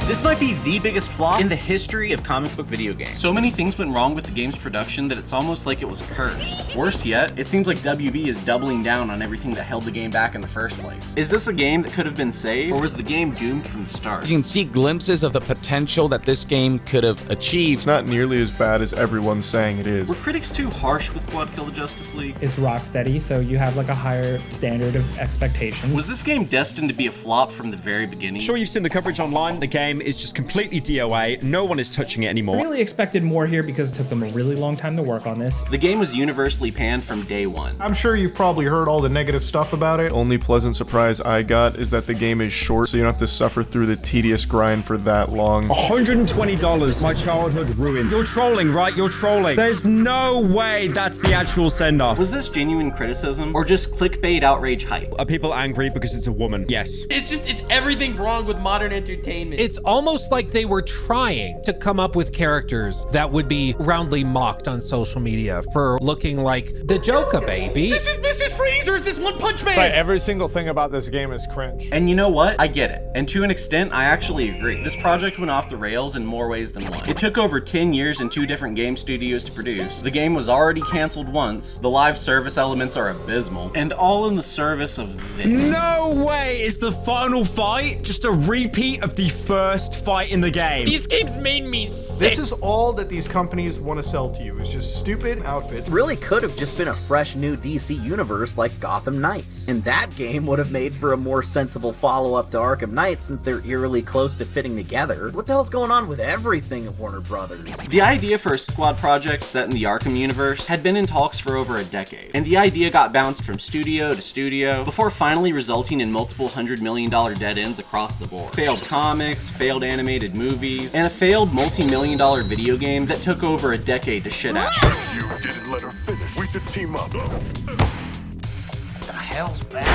This might be the biggest flop in the history of comic book video games. So many things went wrong with the game's production that it's almost like it was cursed. Worse yet, it seems like WB is doubling down on everything that held the game back in the first place. Is this a game that could have been saved, or was the game doomed from the start? You can see glimpses of the potential that this game could have achieved. It's not nearly as bad as everyone's saying it is. Were critics too harsh with Squad Kill the Justice League? It's Rocksteady, so you have like a higher standard of expectations. Was this game destined to be a flop from the very beginning? Sure, you've seen the coverage online. The game is just completely DOA. No one is touching it anymore. I really expected more here because it took them a really long time to work on this. The game was universally panned from day one. I'm sure you've probably heard all the negative stuff about it. Only pleasant surprise I got is that the game is short, so you don't have to suffer through the tedious grind for that long. $120, my childhood ruined. You're trolling, right? You're trolling. There's no way that's the actual send-off. Was this genuine criticism, or just clickbait outrage hype? Are people angry because it's a woman? Yes. It's everything wrong with modern entertainment. It's almost like they were trying to come up with characters that would be roundly mocked on social media for looking like the Joker, baby. This is Mrs. Freezer's, this One Punch Man! But every single thing about this game is cringe. And you know what? I get it. And to an extent, I actually agree. This project went off the rails in more ways than one. It took over 10 years and 2 different game studios to produce. The game was already canceled once. The live service elements are abysmal. And all in the service of this. No way is the final fight just a repeat of the first fight in the game. These games made me sick. This is all that these companies want to sell to you, is just stupid outfits. It really could have just been a fresh new DC universe like Gotham Knights. And that game would have made for a more sensible follow-up to Arkham Knight since they're eerily close to fitting together. What the hell's going on with everything at Warner Brothers? The idea for a squad project set in the Arkham universe had been in talks for over a decade, and the idea got bounced from studio to studio before finally resulting in multiple $100 million dead ends across the board. Failed comics, failed animated movies, and a failed multi-million dollar video game that took over a decade to shit out. You didn't let her finish. We should team up. The hell's Barry?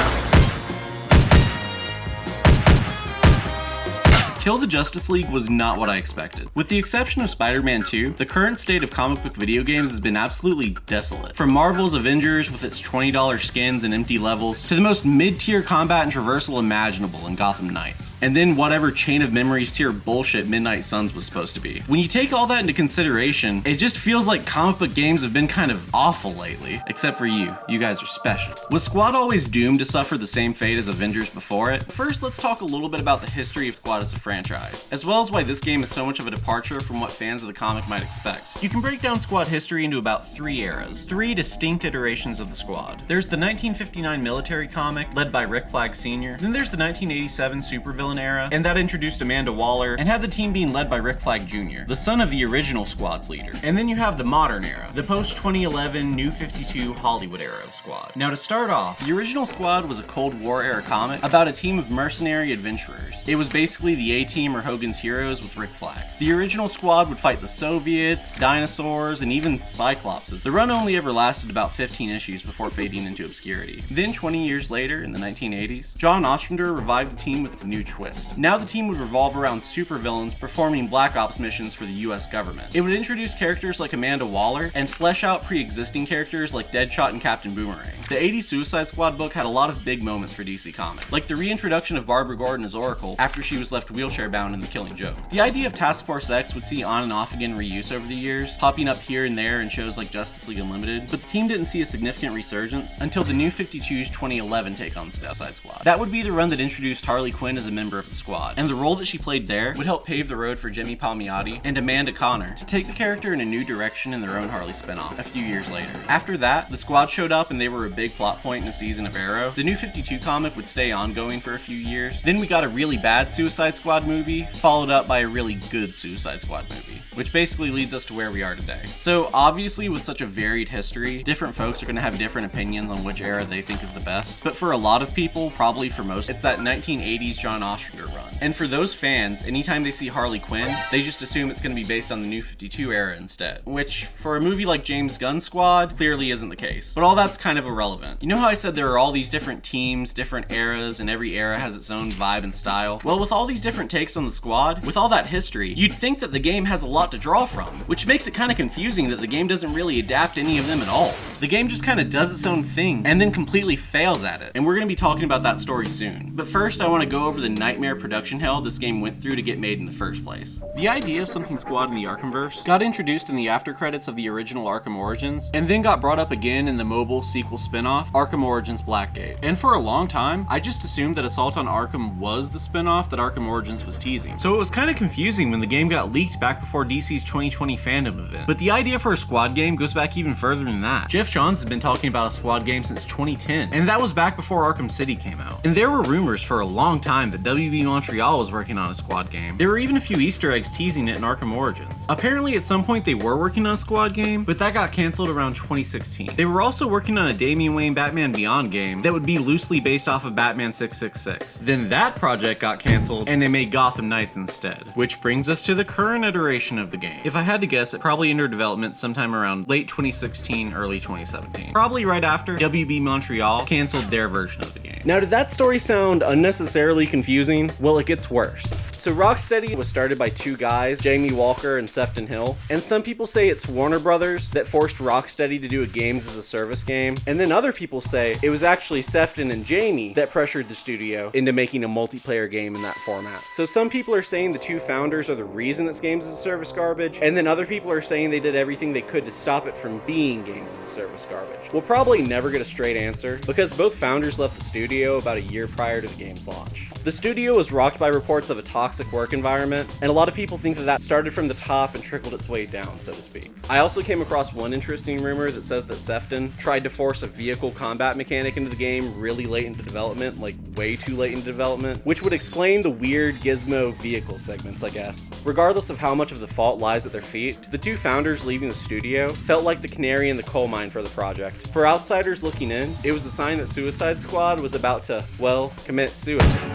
Kill the Justice League was not what I expected. With the exception of Spider-Man 2, the current state of comic book video games has been absolutely desolate. From Marvel's Avengers with its $20 skins and empty levels, to the most mid-tier combat and traversal imaginable in Gotham Knights. And then whatever Chain of Memories tier bullshit Midnight Suns was supposed to be. When you take all that into consideration, it just feels like comic book games have been kind of awful lately. Except for you. You guys are special. Was Squad always doomed to suffer the same fate as Avengers before it? First, let's talk a little bit about the history of Squad as a franchise, as well as why this game is so much of a departure from what fans of the comic might expect. You can break down Squad history into about 3 eras, 3 distinct iterations of the Squad. There's the 1959 military comic, led by Rick Flag Sr., then there's the 1987 supervillain era, and that introduced Amanda Waller, and had the team being led by Rick Flag Jr., the son of the original Squad's leader. And then you have the modern era, the post-2011 New 52 Hollywood era of Squad. Now to start off, the original Squad was a Cold War era comic about a team of mercenary adventurers. It was basically the A-Team or Hogan's Heroes with Rick Flag. The original Squad would fight the Soviets, dinosaurs, and even Cyclopses. The run only ever lasted about 15 issues before fading into obscurity. Then 20 years later, in the 1980s, John Ostrander revived the team with a new twist. Now the team would revolve around supervillains performing Black Ops missions for the US government. It would introduce characters like Amanda Waller and flesh out pre-existing characters like Deadshot and Captain Boomerang. The 80s Suicide Squad book had a lot of big moments for DC Comics, like the reintroduction of Barbara Gordon as Oracle after she was left wheelchair bound in The Killing Joke. The idea of Task Force X would see on and off again reuse over the years, popping up here and there in shows like Justice League Unlimited, but the team didn't see a significant resurgence until the New 52's 2011 take on the Suicide Squad. That would be the run that introduced Harley Quinn as a member of the Squad, and the role that she played there would help pave the road for Jimmy Palmiotti and Amanda Connor to take the character in a new direction in their own Harley spinoff a few years later. After that, the Squad showed up and they were a big plot point in a season of Arrow. The New 52 comic would stay ongoing for a few years. Then we got a really bad Suicide Squad movie, followed up by a really good Suicide Squad movie, which basically leads us to where we are today. So obviously with such a varied history, different folks are going to have different opinions on which era they think is the best, but for a lot of people, probably for most, it's that 1980s John Ostrander run. And for those fans, anytime they see Harley Quinn, they just assume it's going to be based on the New 52 era instead, which for a movie like James Gunn's Squad clearly isn't the case. But all that's kind of irrelevant. You know how I said there are all these different teams, different eras, and every era has its own vibe and style? Well, with all these different takes on the Squad, with all that history, you'd think that the game has a lot to draw from, which makes it kind of confusing that the game doesn't really adapt any of them at all. The game just kind of does its own thing and then completely fails at it, and we're going to be talking about that story soon. But first, I want to go over the nightmare production production hell this game went through to get made in the first place. The idea of something Squad in the Arkhamverse got introduced in the after credits of the original Arkham Origins, and then got brought up again in the mobile sequel spin-off, Arkham Origins Blackgate. And for a long time, I just assumed that Assault on Arkham was the spin-off that Arkham Origins was teasing. So it was kind of confusing when the game got leaked back before DC's 2020 fandom event. But the idea for a Squad game goes back even further than that. Jeff Johns has been talking about a Squad game since 2010, and that was back before Arkham City came out. And there were rumors for a long time that WB Montreal was working on a Squad game. There were even a few Easter eggs teasing it in Arkham Origins. Apparently at some point they were working on a Squad game, but that got cancelled around 2016. They were also working on a Damian Wayne Batman Beyond game that would be loosely based off of Batman 666. Then that project got cancelled and they made Gotham Knights instead. Which brings us to the current iteration of the game. If I had to guess, it probably entered development sometime around late 2016, early 2017. Probably right after WB Montreal canceled their version of the game. Now, did that story sound unnecessarily confusing? Well, it gets worse. So Rocksteady was started by two guys, Jamie Walker and Sefton Hill, and some people say it's Warner Brothers that forced Rocksteady to do a games as a service game, and then other people say it was actually Sefton and Jamie that pressured the studio into making a multiplayer game in that format. So some people are saying the two founders are the reason it's games as a service garbage, and then other people are saying they did everything they could to stop it from being games as a service garbage. We'll probably never get a straight answer, because both founders left the studio about a year prior to the game's launch. The studio was rocked by reports of a toxic work environment, and a lot of people think that started from the top and trickled its way down, so to speak. I also came across one interesting rumor that says that Sefton tried to force a vehicle combat mechanic into the game really late into development, like way too late into development, which would explain the weird gizmo vehicle segments, I guess. Regardless of how much of the fault lies at their feet, the two founders leaving the studio felt like the canary in the coal mine for the project. For outsiders looking in, it was the sign that Suicide Squad was about to, well, commit suicide.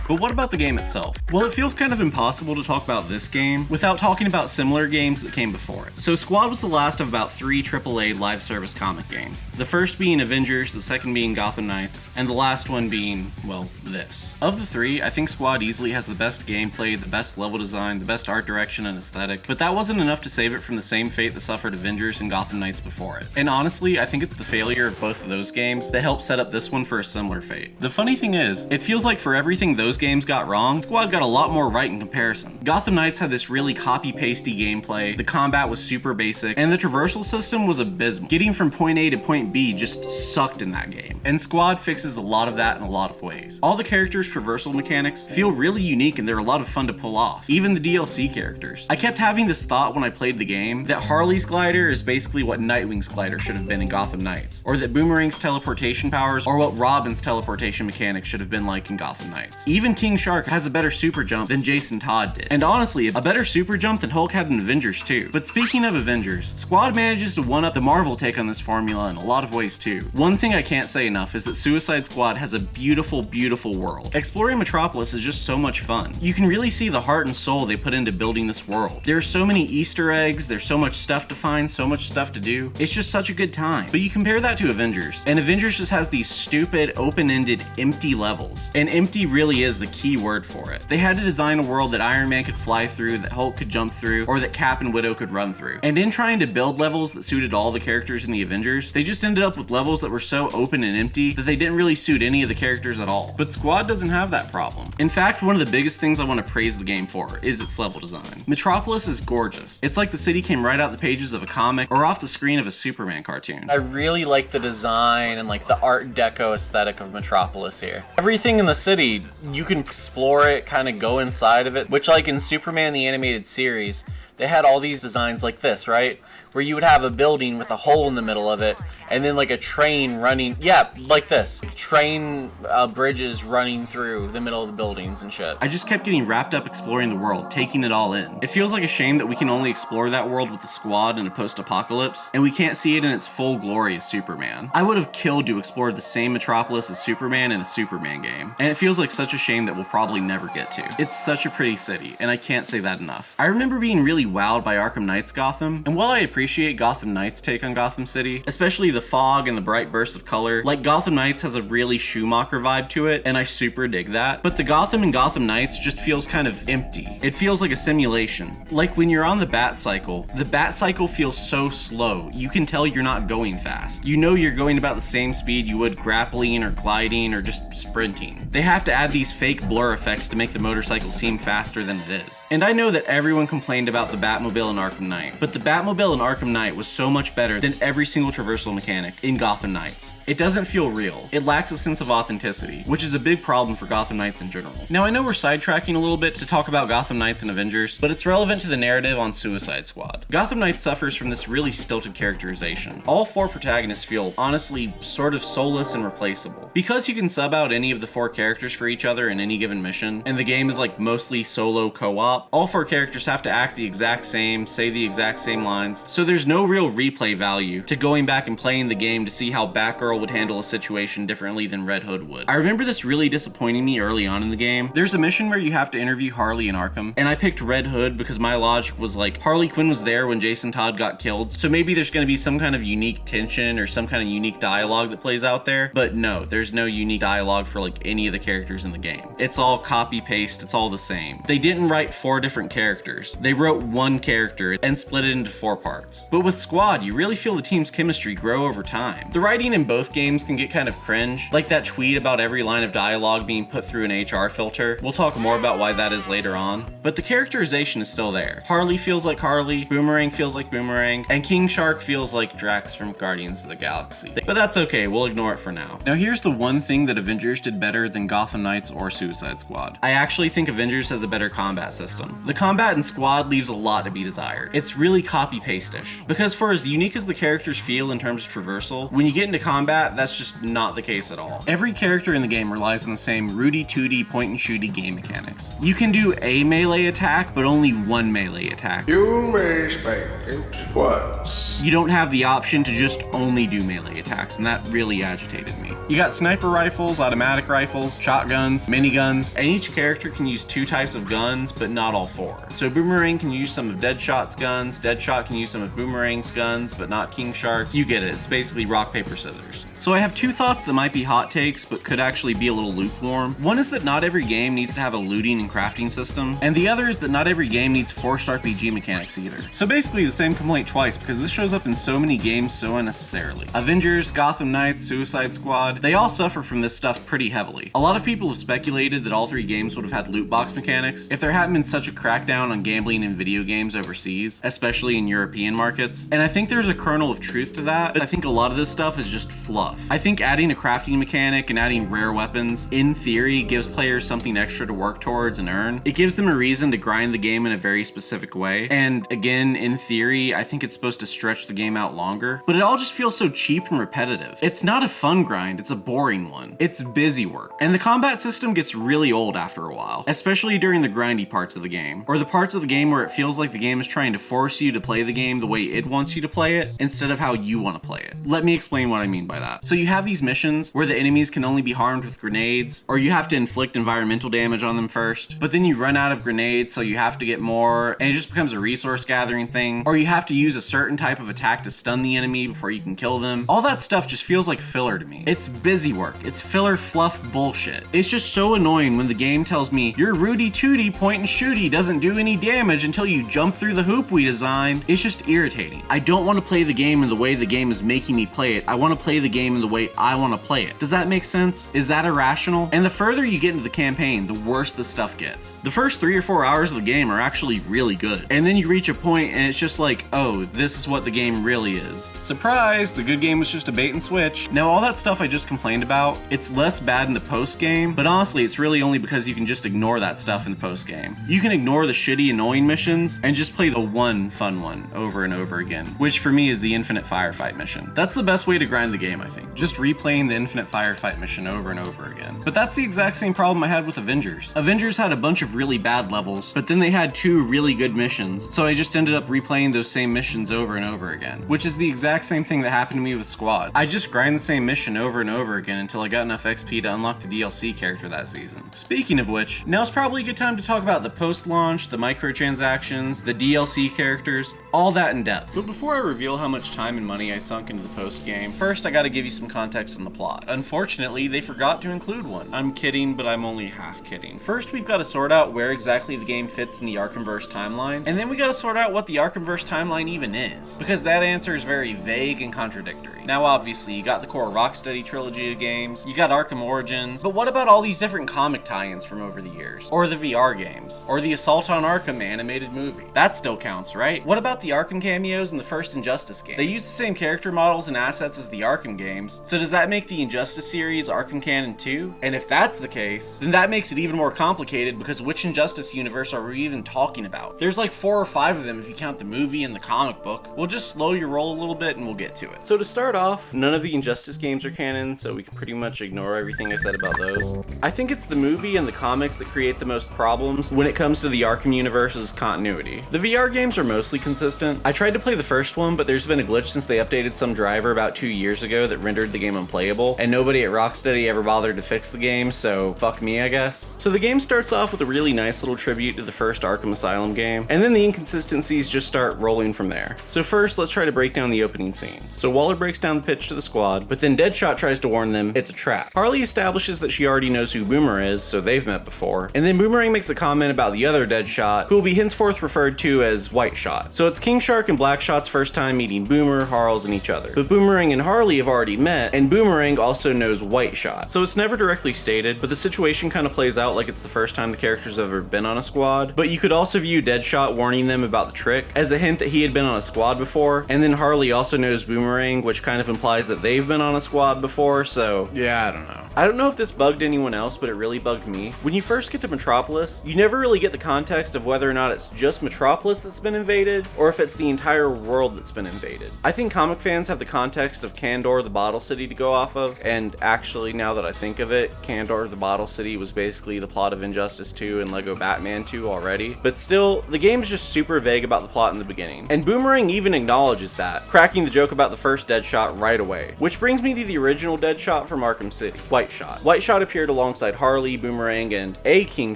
But what about the game itself? Well, it feels kind of impossible to talk about this game without talking about similar games that came before it. So Squad was the last of about 3 AAA live service comic games. The first being Avengers, the second being Gotham Knights, and the last one being, well, this. Of the 3, I think Squad easily has the best gameplay, the best level design, the best art direction and aesthetic, but that wasn't enough to save it from the same fate that suffered Avengers and Gotham Knights before it. And honestly, I think it's the failure of both of those games that helped set up this one for a similar fate. The funny thing is, it feels like for everything those games got wrong, Squad got a lot more right in comparison. Gotham Knights had this really copy-pasty gameplay, the combat was super basic, and the traversal system was abysmal. Getting from point A to point B just sucked in that game. And Squad fixes a lot of that in a lot of ways. All the characters' traversal mechanics feel really unique and they're a lot of fun to pull off. Even the DLC characters. I kept having this thought when I played the game that Harley's glider is basically what Nightwing's glider should have been in Gotham Knights, or that Boomerang's teleportation powers are what Robin's teleportation mechanics should have been like in Gotham Knights. Even King Shark has a better super jump than Jason Todd did. And honestly, a better super jump than Hulk had in Avengers too. But speaking of Avengers, Squad manages to one-up the Marvel take on this formula in a lot of ways too. One thing I can't say enough is that Suicide Squad has a beautiful, beautiful world. Exploring Metropolis is just so much fun. You can really see the heart and soul they put into building this world. There are so many Easter eggs, there's so much stuff to find, so much stuff to do. It's just such a good time. But you compare that to Avengers, and Avengers just has these stupid, open-ended, empty levels. And empty really is the key word for it. They had to design a world that Iron Man could fly through, that Hulk could jump through, or that Cap and Widow could run through. And in trying to build levels that suited all the characters in the Avengers, they just ended up with levels that were so open and empty that they didn't really suit any of the characters at all. But Squad doesn't have that problem. In fact, one of the biggest things I want to praise the game for is its level design. Metropolis is gorgeous. It's like the city came right out the pages of a comic or off the screen of a Superman cartoon. I really like the design and like the Art Deco aesthetic of Metropolis here. Everything in the city, you can explore it, kind of go inside of it, which like in Superman the Animated Series, they had all these designs like this, right? Where you would have a building with a hole in the middle of it, and then like a train running, yeah, like this. Train bridges running through the middle of the buildings and shit. I just kept getting wrapped up exploring the world, taking it all in. It feels like a shame that we can only explore that world with the Squad in a post-apocalypse, and we can't see it in its full glory as Superman. I would have killed to explore the same Metropolis as Superman in a Superman game, and it feels like such a shame that we'll probably never get to. It's such a pretty city, and I can't say that enough. I remember being really wowed by Arkham Knight's Gotham, and while I appreciate appreciate Gotham Knight's take on Gotham City, especially the fog and the bright bursts of color. Like, Gotham Knights has a really Schumacher vibe to it, and I super dig that. But the Gotham in Gotham Knights just feels kind of empty. It feels like a simulation. Like when you're on the bat cycle feels so slow. You can tell you're not going fast. You know you're going about the same speed you would grappling or gliding or just sprinting. They have to add these fake blur effects to make the motorcycle seem faster than it is. And I know that everyone complained about the Batmobile in Arkham Knight, but the Batmobile in Arkham Knight was so much better than every single traversal mechanic in Gotham Knights. It doesn't feel real. It lacks a sense of authenticity, which is a big problem for Gotham Knights in general. Now, I know we're sidetracking a little bit to talk about Gotham Knights and Avengers, but it's relevant to the narrative on Suicide Squad. Gotham Knights suffers from this really stilted characterization. All 4 protagonists feel, honestly, sort of soulless and replaceable. Because you can sub out any of the 4 characters for each other in any given mission, and the game is like mostly solo co-op, all 4 characters have to act the exact same, say the exact same lines, so there's no real replay value to going back and playing the game to see how Batgirl would handle a situation differently than Red Hood would. I remember this really disappointing me early on in the game. There's a mission where you have to interview Harley in Arkham, and I picked Red Hood because my logic was like, Harley Quinn was there when Jason Todd got killed, so maybe there's going to be some kind of unique tension or some kind of unique dialogue that plays out there, but no, there's no unique dialogue for like any of the characters in the game. It's all copy paste, it's all the same. They didn't write 4 different characters. They wrote 1 character and split it into 4 parts. But with Squad, you really feel the team's chemistry grow over time. The writing in both games can get kind of cringe, like that tweet about every line of dialogue being put through an HR filter. We'll talk more about why that is later on, but the characterization is still there. Harley feels like Harley, Boomerang feels like Boomerang, and King Shark feels like Drax from Guardians of the Galaxy. But that's okay, we'll ignore it for now. Now here's the one thing that Avengers did better than Gotham Knights or Suicide Squad. I actually think Avengers has a better combat system. The combat in Squad leaves a lot to be desired. It's really copy-paste-ish. Because for as unique as the characters feel in terms of traversal, when you get into combat, that's just not the case at all. Every character in the game relies on the same rooty-tooty point-and-shooty game mechanics. You can do a melee attack, but only 1 melee attack. You may speak it once. You don't have the option to just only do melee attacks, and that really agitated me. You got sniper rifles, automatic rifles, shotguns, miniguns, and each character can use 2 types of guns, but not all 4. So Boomerang can use some of Deadshot's guns, Deadshot can use some of Boomerang's guns, but not King Shark. You get it, it's basically rock, paper, scissors. So I have 2 thoughts that might be hot takes, but could actually be a little lukewarm. One is that not every game needs to have a looting and crafting system, and the other is that not every game needs forced RPG mechanics either. So basically the same complaint twice, because this shows up in so many games so unnecessarily. Avengers, Gotham Knights, Suicide Squad, they all suffer from this stuff pretty heavily. A lot of people have speculated that all 3 games would have had loot box mechanics if there hadn't been such a crackdown on gambling in video games overseas, especially in European markets. And I think there's a kernel of truth to that, but I think a lot of this stuff is just fluff. I think adding a crafting mechanic and adding rare weapons, in theory, gives players something extra to work towards and earn. It gives them a reason to grind the game in a very specific way. And again, in theory, I think it's supposed to stretch the game out longer, but it all just feels so cheap and repetitive. It's not a fun grind, it's a boring one. It's busy work. And the combat system gets really old after a while, especially during the grindy parts of the game, or the parts of the game where it feels like the game is trying to force you to play the game the way it wants you to play it, instead of how you want to play it. Let me explain what I mean by that. So you have these missions where the enemies can only be harmed with grenades, or you have to inflict environmental damage on them first, but then you run out of grenades, so you have to get more, and it just becomes a resource gathering thing, or you have to use a certain type of attack to stun the enemy before you can kill them. All that stuff just feels like filler to me. It's busy work. It's filler fluff bullshit. It's just so annoying when the game tells me your Rudy Tooty point and shooty doesn't do any damage until you jump through the hoop we designed. It's just irritating. I don't want to play the game in the way the game is making me play it. I want to play the game in the way I want to play it. Does that make sense? Is that irrational? And the further you get into the campaign, the worse the stuff gets. The first 3 or 4 hours of the game are actually really good. And then you reach a point and it's just like, oh, this is what the game really is. Surprise! The good game was just a bait and switch. Now all that stuff I just complained about, it's less bad in the post game, but honestly it's really only because you can just ignore that stuff in the post game. You can ignore the shitty annoying missions and just play the one fun one over and over again, which for me is the infinite firefight mission. That's the best way to grind the game, I think. nothing, just replaying the infinite firefight mission over and over again. But that's the exact same problem I had with Avengers. Avengers had a bunch of really bad levels, but then they had 2 really good missions, so I just ended up replaying those same missions over and over again, which is the exact same thing that happened to me with Squad. I just grind the same mission over and over again until I got enough XP to unlock the DLC character that season. Speaking of which, now's probably a good time to talk about the post-launch, the microtransactions, the DLC characters, all that in depth. But before I reveal how much time and money I sunk into the post-game, first I gotta give you some context on the plot. Unfortunately, they forgot to include one. I'm kidding, but I'm only half kidding. First, we've got to sort out where exactly the game fits in the Arkhamverse timeline, and then we gotta sort out what the Arkhamverse timeline even is, because that answer is very vague and contradictory. Now obviously, you got the core Rocksteady trilogy of games, you got Arkham Origins, but what about all these different comic tie-ins from over the years? Or the VR games? Or the Assault on Arkham animated movie? That still counts, right? What about the Arkham cameos in the first Injustice game? They use the same character models and assets as the Arkham games, so does that make the Injustice series Arkham Canon too? And if that's the case, then that makes it even more complicated, because which Injustice universe are we even talking about? There's like 4 or 5 of them if you count the movie and the comic book. We'll just slow your roll a little bit and we'll get to it. So to start off, none of the Injustice games are canon, so we can pretty much ignore everything I said about those. I think it's the movie and the comics that create the most problems when it comes to the Arkham universe's continuity. The VR games are mostly consistent. I tried to play the first one, but there's been a glitch since they updated some driver about 2 years ago that rendered the game unplayable, and nobody at Rocksteady ever bothered to fix the game, so fuck me, I guess. So the game starts off with a really nice little tribute to the first Arkham Asylum game, and then the inconsistencies just start rolling from there. So first, let's try to break down the opening scene. So Waller breaks down the pitch to the squad, but then Deadshot tries to warn them it's a trap. Harley establishes that she already knows who Boomer is, so they've met before, and then Boomerang makes a comment about the other Deadshot, who will be henceforth referred to as White Shot. So it's King Shark and Black Shot's first time meeting Boomer, Harles, and each other. But Boomerang and Harley have already met, and Boomerang also knows White Shot. So it's never directly stated, but the situation kind of plays out like it's the first time the characters have ever been on a squad. But you could also view Deadshot warning them about the trick as a hint that he had been on a squad before, and then Harley also knows Boomerang, which kind of implies that they've been on a squad before, so yeah, I don't know. I don't know if this bugged anyone else, but it really bugged me. When you first get to Metropolis, you never really get the context of whether or not it's just Metropolis that's been invaded, or if it's the entire world that's been invaded. I think comic fans have the context of Kandor, the Bottle City, to go off of, and actually, now that I think of it, Kandor, the Bottle City was basically the plot of Injustice 2 and Lego Batman 2 already. But still, the game's just super vague about the plot in the beginning. And Boomerang even acknowledges that, cracking the joke about the first Deadshot right away. Which brings me to the original Deadshot from Arkham City, White Shot. White Shot appeared alongside Harley, Boomerang, and a King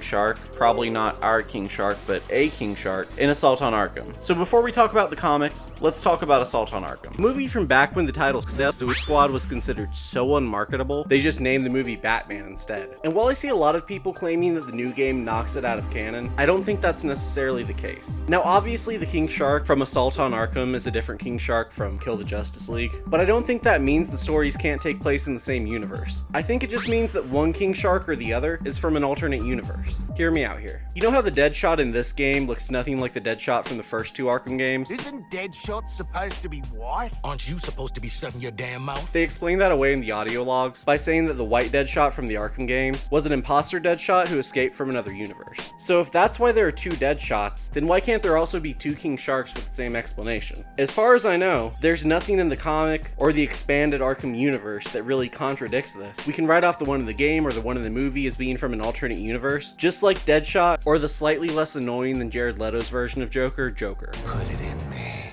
Shark, probably not our King Shark, but a King Shark, in Assault on Arkham. So before we talk about the comics, let's talk about Assault on Arkham. A movie from back when the title Suicide Squad was considered so unmarketable, they just named the movie Batman instead. And while I see a lot of people claiming that the new game knocks it out of canon, I don't think that's necessarily the case. Now obviously the King Shark from Assault on Arkham is a different King Shark from Kill the Justice League, but I don't think that means the stories can't take place in the same universe. I think it just means that one King Shark or the other is from an alternate universe. Hear me out here. You know how the Deadshot in this game looks nothing like the Deadshot from the first 2 Arkham games? Isn't Deadshot supposed to be white? Aren't you supposed to be shutting your damn mouth? They explain that away in the audio logs by saying that the white Deadshot from the Arkham games was an imposter Deadshot who escaped from another universe. So if that's why there are 2 Deadshots, then why can't there also be 2 King Sharks with the same explanation? As far as I know, there's nothing in the comic or the expanded Arkham universe that really contradicts this. We can write off the one in the game or the one in the movie as being from an alternate universe, just like Deadshot or the slightly less annoying than Jared Leto's version of Joker, Joker. Put it in me.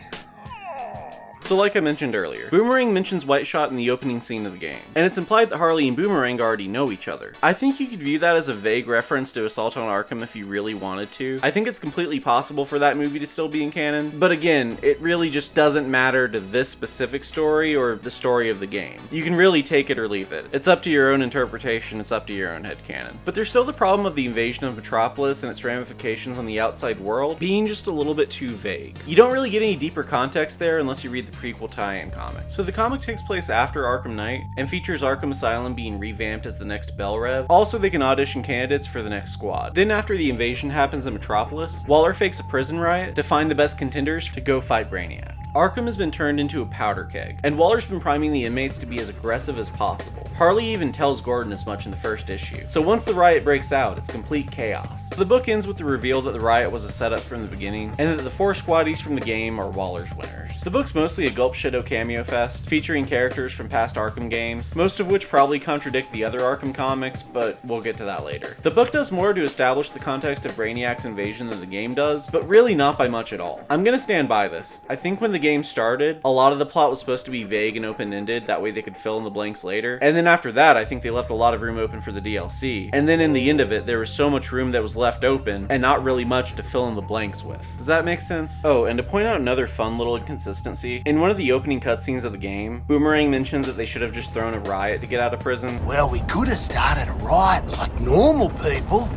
So like I mentioned earlier, Boomerang mentions White Shot in the opening scene of the game, and it's implied that Harley and Boomerang already know each other. I think you could view that as a vague reference to Assault on Arkham if you really wanted to. I think it's completely possible for that movie to still be in canon, but again, it really just doesn't matter to this specific story or the story of the game. You can really take it or leave it. It's up to your own interpretation, it's up to your own headcanon. But there's still the problem of the invasion of Metropolis and its ramifications on the outside world being just a little bit too vague. You don't really get any deeper context there unless you read the prequel tie-in comic. So the comic takes place after Arkham Knight and features Arkham Asylum being revamped as the next Bell Rev. Also, they can audition candidates for the next squad. Then after the invasion happens in Metropolis, Waller fakes a prison riot to find the best contenders to go fight Brainiac. Arkham has been turned into a powder keg, and Waller's been priming the inmates to be as aggressive as possible. Harley even tells Gordon as much in the first issue. So once the riot breaks out, it's complete chaos. The book ends with the reveal that the riot was a setup from the beginning, and that the 4 squaddies from the game are Waller's winners. The book's mostly a Gulp Shadow cameo fest, featuring characters from past Arkham games, most of which probably contradict the other Arkham comics, but we'll get to that later. The book does more to establish the context of Brainiac's invasion than the game does, but really not by much at all. I'm gonna stand by this. I think when the game started, a lot of the plot was supposed to be vague and open-ended, that way they could fill in the blanks later, and then after that I think they left a lot of room open for the DLC, and then in the end of it there was so much room that was left open, and not really much to fill in the blanks with. Does that make sense? Oh, and to point out another fun little inconsistency, in one of the opening cutscenes of the game, Boomerang mentions that they should have just thrown a riot to get out of prison. Well, we could have started a riot like normal people,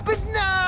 but no!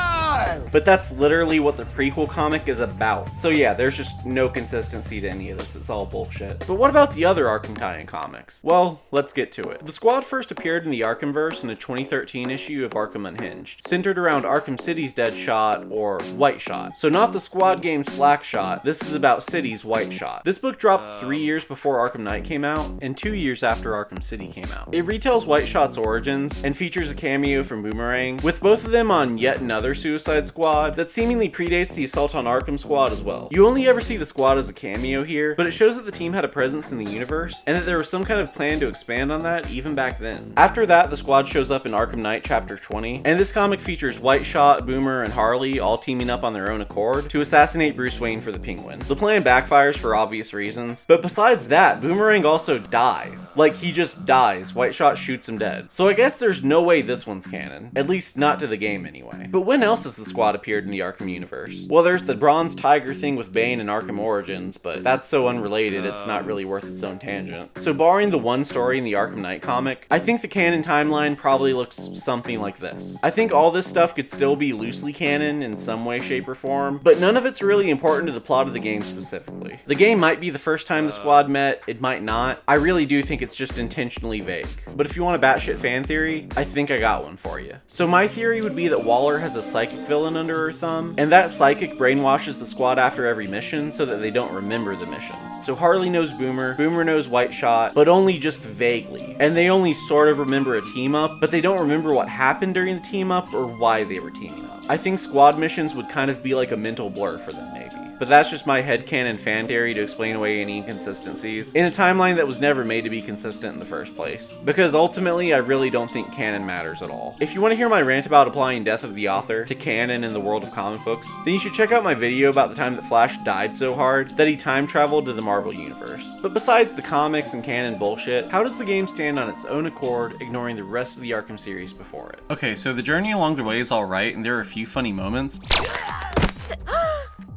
But that's literally what the prequel comic is about. So yeah, there's just no consistency to any of this. It's all bullshit. But what about the other Arkham tie-in comics? Well, let's get to it. The Squad first appeared in the Arkhamverse in a 2013 issue of Arkham Unhinged, centered around Arkham City's Deadshot, or White Shot. So not the Squad game's Black Shot, this is about City's White Shot. This book dropped 3 years before Arkham Knight came out, and 2 years after Arkham City came out. It retells White Shot's origins, and features a cameo from Boomerang, with both of them on yet another Suicide Squad that seemingly predates the Assault on Arkham Squad as well. You only ever see the Squad as a cameo here, but it shows that the team had a presence in the universe, and that there was some kind of plan to expand on that even back then. After that, the Squad shows up in Arkham Knight Chapter 20, and this comic features White Shot, Boomer, and Harley all teaming up on their own accord to assassinate Bruce Wayne for the Penguin. The plan backfires for obvious reasons, but besides that, Boomerang also dies. Like, he just dies. White Shot shoots him dead. So I guess there's no way this one's canon. At least not to the game anyway. But when else has the Squad appeared in the Arkham universe? Well, there's the Bronze Tiger thing with Bane in Arkham Origins, but that's so unrelated it's not really worth its own tangent. So barring the one story in the Arkham Knight comic, I think the canon timeline probably looks something like this. I think all this stuff could still be loosely canon in some way, shape, or form, but none of it's really important to the plot of the game specifically. The game might be the first time the Squad met, it might not. I really do think it's just intentionally vague. But if you want a batshit fan theory, I think I got one for you. So my theory would be that Waller has a psychic villain under her thumb, and that psychic brainwashes the Squad after every mission so that they don't remember the missions. So Harley knows Boomer, Boomer knows White Shot, but only just vaguely. And they only sort of remember a team up, but they don't remember what happened during the team up or why they were teaming up. I think Squad missions would kind of be like a mental blur for them maybe. But that's just my headcanon fan theory to explain away any inconsistencies in a timeline that was never made to be consistent in the first place. Because ultimately, I really don't think canon matters at all. If you want to hear my rant about applying Death of the Author to canon in the world of comic books, then you should check out my video about the time that Flash died so hard that he time traveled to the Marvel Universe. But besides the comics and canon bullshit, how does the game stand on its own accord, ignoring the rest of the Arkham series before it? Okay, so the journey along the way is alright, and there are a few funny moments.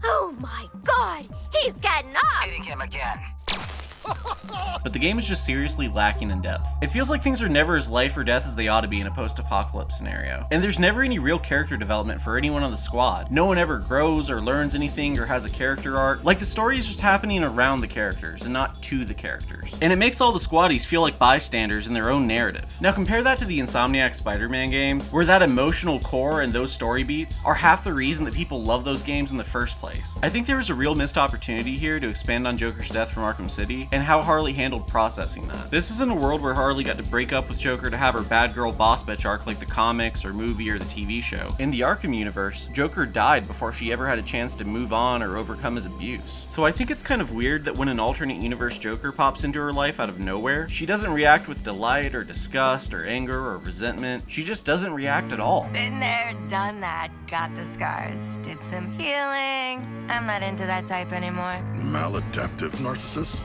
Oh my god, he's getting up! Hitting him again. But the game is just seriously lacking in depth. It feels like things are never as life or death as they ought to be in a post-apocalypse scenario. And there's never any real character development for anyone on the Squad. No one ever grows or learns anything or has a character arc. Like, the story is just happening around the characters and not to the characters. And it makes all the Squaddies feel like bystanders in their own narrative. Now compare that to the Insomniac Spider-Man games, where that emotional core and those story beats are half the reason that people love those games in the first place. I think there was a real missed opportunity here to expand on Joker's death from Arkham City, and how Harley handled processing that. This isn't a world where Harley got to break up with Joker to have her bad girl boss bitch arc like the comics or movie or the TV show. In the Arkham universe, Joker died before she ever had a chance to move on or overcome his abuse. So I think it's kind of weird that when an alternate universe Joker pops into her life out of nowhere, she doesn't react with delight or disgust or anger or resentment. She just doesn't react at all. Been there, done that, got the scars, did some healing. I'm not into that type anymore. Maladaptive narcissist?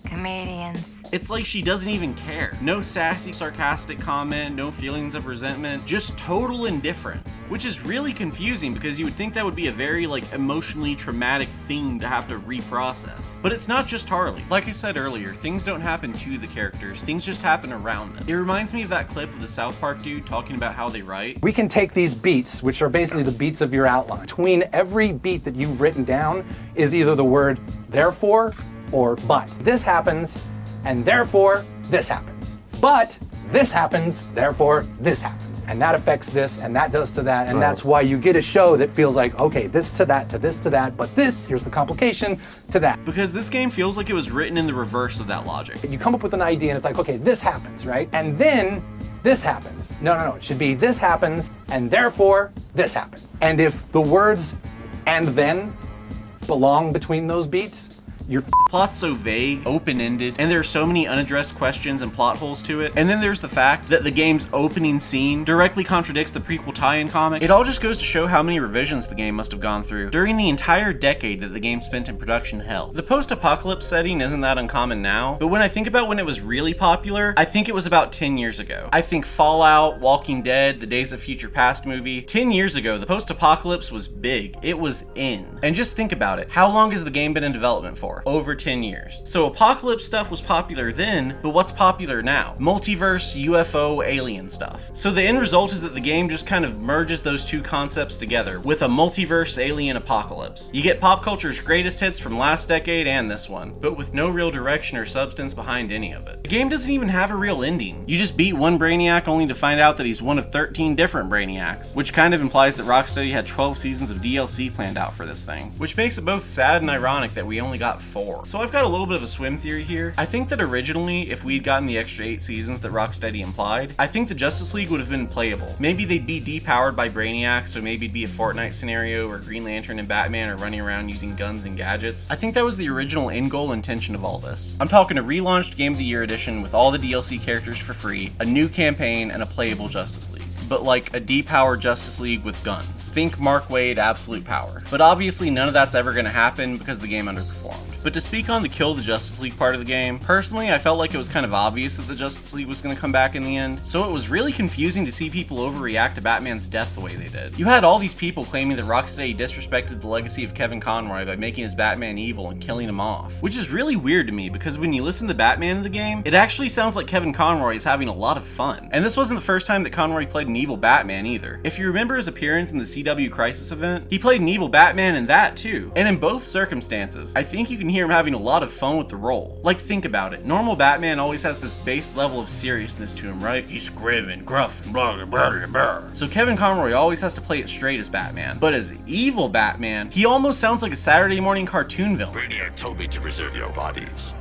Comedians. It's like she doesn't even care. No sassy, sarcastic comment, no feelings of resentment, just total indifference. Which is really confusing because you would think that would be a very, emotionally traumatic thing to have to reprocess. But it's not just Harley. Like I said earlier, things don't happen to the characters, things just happen around them. It reminds me of that clip of the South Park dude talking about how they write. We can take these beats, which are basically the beats of your outline. Between every beat that you've written down is either the word therefore or but. This happens, and therefore this happens. But this happens, therefore this happens. and that affects this, and that does to that, and that's why you get a show that feels like, okay, this to that, to this to that, but this, here's the complication to that. Because this game feels like it was written in the reverse of that logic. You come up with an idea and it's like, okay, this happens, right? And then this happens. No, it should be this happens, and therefore this happens. And if the words and then belong between those beats, your plot's so vague, open-ended, and there are so many unaddressed questions and plot holes to it. And then there's the fact that the game's opening scene directly contradicts the prequel tie-in comic. It all just goes to show how many revisions the game must have gone through during the entire decade that the game spent in production hell. The post-apocalypse setting isn't that uncommon now, but when I think about when it was really popular, I think it was about 10 years ago. I think Fallout, Walking Dead, the Days of Future Past movie, 10 years ago, the post-apocalypse was big. It was in. And just think about it. How long has the game been in development for? Over 10 years. So apocalypse stuff was popular then, but what's popular now? Multiverse, UFO, alien stuff. So the end result is that the game just kind of merges those two concepts together with a multiverse alien apocalypse. You get pop culture's greatest hits from last decade and this one, but with no real direction or substance behind any of it. The game doesn't even have a real ending. You just beat one Brainiac only to find out that he's one of 13 different Brainiacs, which kind of implies that Rocksteady had 12 seasons of DLC planned out for this thing, which makes it both sad and ironic that we only got 4. So I've got a little bit of a swim theory here. I think that originally, if we'd gotten the extra 8 seasons that Rocksteady implied, I think the Justice League would have been playable. Maybe they'd be depowered by Brainiac, so maybe it'd be a Fortnite scenario where Green Lantern and Batman are running around using guns and gadgets. I think that was the original end goal intention of all this. I'm talking a relaunched Game of the Year edition with all the DLC characters for free, a new campaign, and a playable Justice League. But like a depowered Justice League with guns. Think Mark Waid absolute power. But obviously none of that's ever going to happen because the game underperformed. But to speak on the kill the Justice League part of the game, personally I felt like it was kind of obvious that the Justice League was going to come back in the end, so it was really confusing to see people overreact to Batman's death the way they did. You had all these people claiming that Rocksteady disrespected the legacy of Kevin Conroy by making his Batman evil and killing him off, which is really weird to me because when you listen to Batman in the game, it actually sounds like Kevin Conroy is having a lot of fun. And this wasn't the first time that Conroy played an evil Batman either. If you remember his appearance in the CW Crisis event, he played an evil Batman in that too. And in both circumstances, I think you can hear him having a lot of fun with the role. Like, think about it. Normal Batman always has this base level of seriousness to him, right? He's grim and gruff and blah, blah, blah, blah. So Kevin Conroy always has to play it straight as Batman. But as evil Batman, he almost sounds like a Saturday morning cartoon villain. Brainiac told me to preserve your bodies,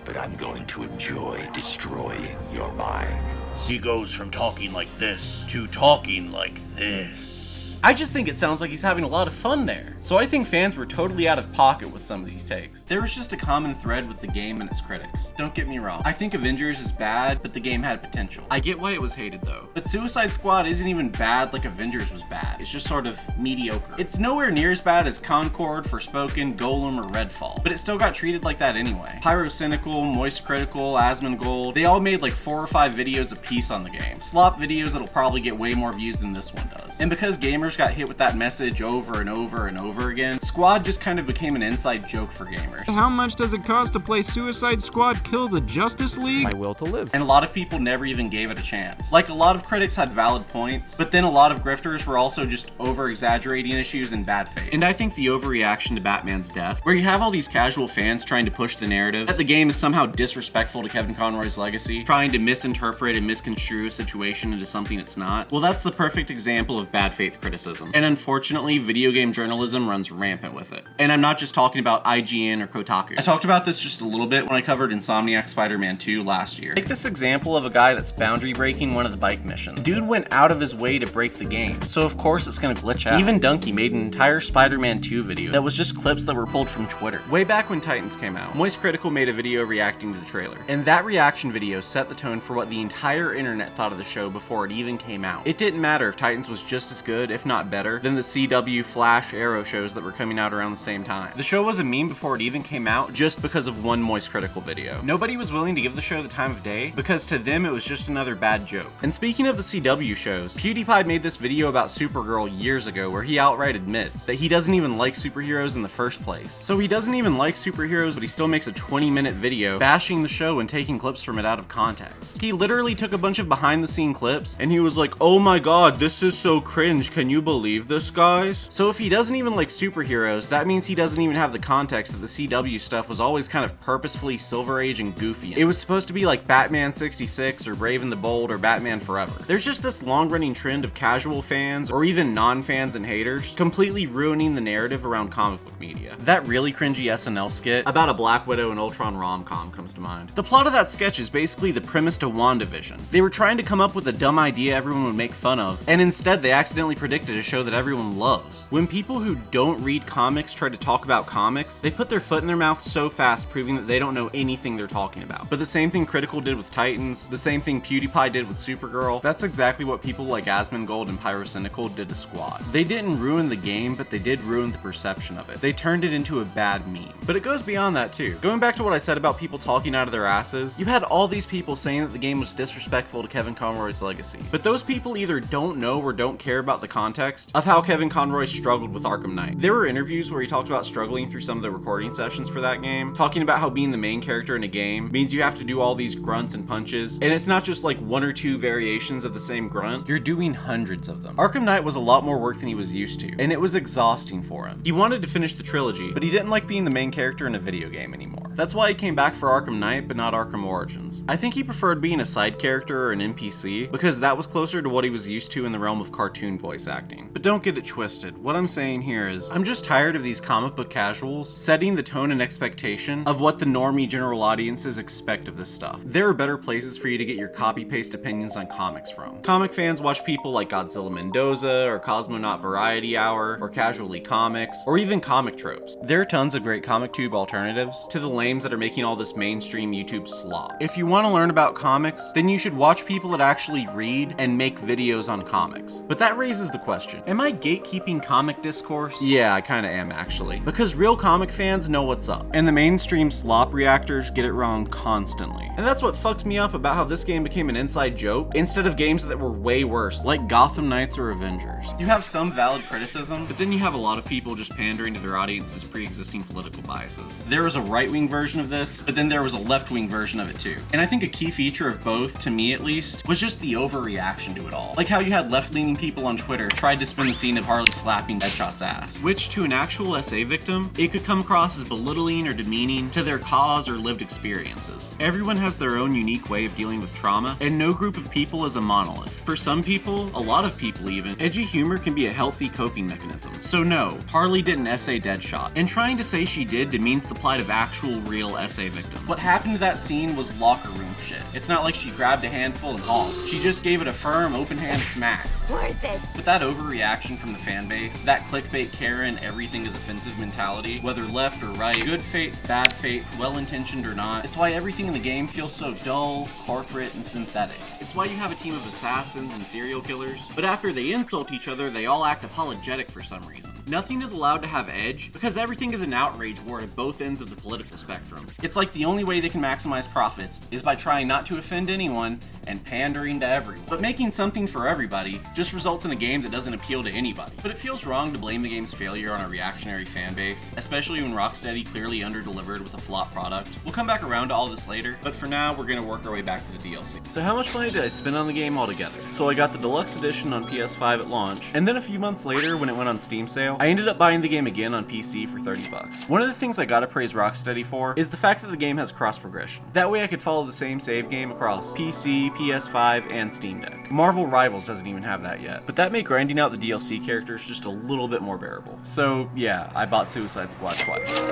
but I'm going to enjoy destroying your minds. He goes from talking like this to talking like this. I just think it sounds like he's having a lot of fun there. So I think fans were totally out of pocket with some of these takes. There was just a common thread with the game and its critics. Don't get me wrong. I think Avengers is bad, but the game had potential. I get why it was hated though. But Suicide Squad isn't even bad like Avengers was bad. It's just sort of mediocre. It's nowhere near as bad as Concord, Forspoken, Golem, or Redfall, but it still got treated like that anyway. Pyrocynical, Moist Critical, Asmongold, they all made like 4 or 5 videos a piece on the game. Slop videos that'll probably get way more views than this one does. And because gamers got hit with that message over and over and over again, Squad just kind of became an inside joke for gamers. How much does it cost to play Suicide Squad Kill the Justice League? My will to live. And a lot of people never even gave it a chance. Like, a lot of critics had valid points, but then a lot of grifters were also just over-exaggerating issues in bad faith. And I think the overreaction to Batman's death, where you have all these casual fans trying to push the narrative that the game is somehow disrespectful to Kevin Conroy's legacy, trying to misinterpret and misconstrue a situation into something it's not, well, that's the perfect example of bad faith criticism. And unfortunately, video game journalism runs rampant with it. And I'm not just talking about IGN or Kotaku. I talked about this just a little bit when I covered Insomniac Spider-Man 2 last year. Take this example of a guy that's boundary breaking one of the bike missions. Dude went out of his way to break the game, so of course it's gonna glitch out. Even Dunkey made an entire Spider-Man 2 video that was just clips that were pulled from Twitter. Way back when Titans came out, Moist Critical made a video reacting to the trailer. And that reaction video set the tone for what the entire internet thought of the show before it even came out. It didn't matter if Titans was just as good, if not better, than the CW, Flash, Arrow shows that were coming out around the same time. The show was a meme before it even came out just because of one Moist Critical video. Nobody was willing to give the show the time of day because to them it was just another bad joke. And speaking of the CW shows, PewDiePie made this video about Supergirl years ago where he outright admits that he doesn't even like superheroes in the first place. So he doesn't even like superheroes, but he still makes a 20-minute video bashing the show and taking clips from it out of context. He literally took a bunch of behind the scene clips and he was like, "Oh my god, this is so cringe, can you you believe this, guys? So if he doesn't even like superheroes, that means he doesn't even have the context that the CW stuff was always kind of purposefully Silver Age and goofy. It was supposed to be like Batman 66 or Brave and the Bold or Batman Forever. There's just this long-running trend of casual fans or even non-fans and haters completely ruining the narrative around comic book media. That really cringy SNL skit about a Black Widow and Ultron rom-com comes to mind. The plot of that sketch is basically the premise to WandaVision. They were trying to come up with a dumb idea everyone would make fun of, and instead they accidentally predicted a show that everyone loves. When people who don't read comics try to talk about comics, they put their foot in their mouth so fast, proving that they don't know anything they're talking about. But the same thing Critical did with Titans, the same thing PewDiePie did with Supergirl, that's exactly what people like Asmongold and Pyrocynical did to Squad. They didn't ruin the game, but they did ruin the perception of it. They turned it into a bad meme. But it goes beyond that too. Going back to what I said about people talking out of their asses, you had all these people saying that the game was disrespectful to Kevin Conroy's legacy. But those people either don't know or don't care about the context of how Kevin Conroy struggled with Arkham Knight. There were interviews where he talked about struggling through some of the recording sessions for that game, talking about how being the main character in a game means you have to do all these grunts and punches, and it's not just like one or two variations of the same grunt, you're doing hundreds of them. Arkham Knight was a lot more work than he was used to, and it was exhausting for him. He wanted to finish the trilogy, but he didn't like being the main character in a video game anymore. That's why he came back for Arkham Knight, but not Arkham Origins. I think he preferred being a side character or an NPC, because that was closer to what he was used to in the realm of cartoon voice acting. But don't get it twisted. What I'm saying here is, I'm just tired of these comic book casuals setting the tone and expectation of what the normie general audiences expect of this stuff. There are better places for you to get your copy-paste opinions on comics from. Comic fans watch people like Godzilla Mendoza, or Cosmonaut Variety Hour, or Casually Comics, or even Comic Tropes. There are tons of great ComicTube alternatives to the lames that are making all this mainstream YouTube slop. If you want to learn about comics, then you should watch people that actually read and make videos on comics. But that raises the question, am I gatekeeping comic discourse? Yeah, I kinda am actually. Because real comic fans know what's up, and the mainstream slop reactors get it wrong constantly. And that's what fucks me up about how this game became an inside joke instead of games that were way worse, like Gotham Knights or Avengers. You have some valid criticism, but then you have a lot of people just pandering to their audience's pre-existing political biases. There was a right-wing version of this, but then there was a left-wing version of it too. And I think a key feature of both, to me at least, was just the overreaction to it all. Like how you had left-leaning people on Twitter tried to spin the scene of Harley slapping Deadshot's ass, which to an actual SA victim, it could come across as belittling or demeaning to their cause or lived experiences. Everyone has their own unique way of dealing with trauma, and no group of people is a monolith. For some people, a lot of people even, edgy humor can be a healthy coping mechanism. So no, Harley didn't SA Deadshot, and trying to say she did demeans the plight of actual real SA victims. What happened to that scene was locker room shit. It's not like she grabbed a handful and hauled. She just gave it a firm, open hand smack. Worth it. But that overreaction from the fan base, that clickbait Karen, everything is offensive mentality, whether left or right, good faith, bad faith, well-intentioned or not, it's why everything in the game feels so dull, corporate, and synthetic. It's why you have a team of assassins and serial killers, but after they insult each other, they all act apologetic for some reason. Nothing is allowed to have edge because everything is an outrage war at both ends of the political spectrum. It's like the only way they can maximize profits is by trying not to offend anyone and pandering to everyone. But making something for everybody just results in a game that doesn't appeal to anybody. But it feels wrong to blame the game's failure on a reactionary fan base, especially when Rocksteady clearly underdelivered with a flop product. We'll come back around to all this later, but for now, we're gonna work our way back to the DLC. So how much money did I spend on the game altogether? So I got the deluxe edition on PS5 at launch, and then a few months later when it went on Steam sale, I ended up buying the game again on PC for $30. One of the things I gotta praise Rocksteady for is the fact that the game has cross progression. That way I could follow the same save game across PC, PS5, and Steam Deck. Marvel Rivals doesn't even have that yet, but that made grinding out the DLC characters just a little bit more bearable. So yeah, I bought Suicide Squad twice.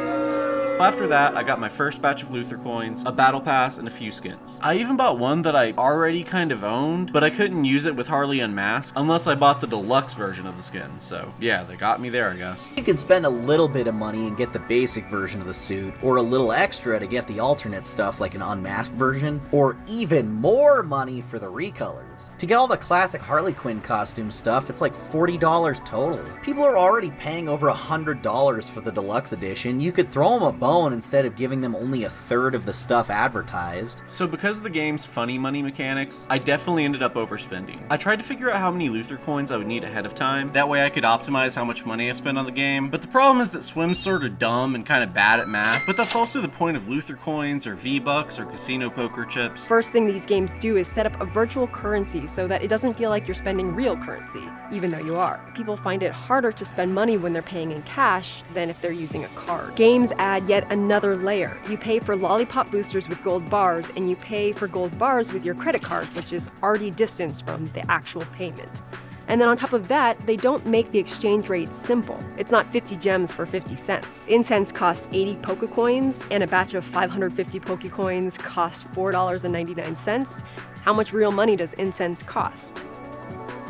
After that, I got my first batch of Luther coins, a battle pass, and a few skins. I even bought one that I already kind of owned, but I couldn't use it with Harley Unmasked unless I bought the deluxe version of the skin. So yeah, they got me there, I guess. You could spend a little bit of money and get the basic version of the suit, or a little extra to get the alternate stuff like an unmasked version, or even more money for the recolors. To get all the classic Harley Quinn costume stuff, it's like $40 total. People are already paying over $100 for the deluxe edition. You could throw them a bone instead of giving them only a third of the stuff advertised. So because of the game's funny money mechanics, I definitely ended up overspending. I tried to figure out how many Luther coins I would need ahead of time, that way I could optimize how much money I spend on the game, but the problem is that Swim's sort of dumb and kind of bad at math, but that's also the point of Luther coins or V-Bucks or casino poker chips. First thing these games do is set up a virtual currency so that it doesn't feel like you're spending real currency, even though you are. People find it harder to spend money when they're paying in cash than if they're using a card. Games add yet another layer. You pay for lollipop boosters with gold bars, and you pay for gold bars with your credit card, which is already distanced from the actual payment. And then on top of that, they don't make the exchange rate simple. It's not 50 gems for 50 cents. Incense costs 80 Pokecoins, and a batch of 550 Pokecoins costs $4.99. How much real money does incense cost?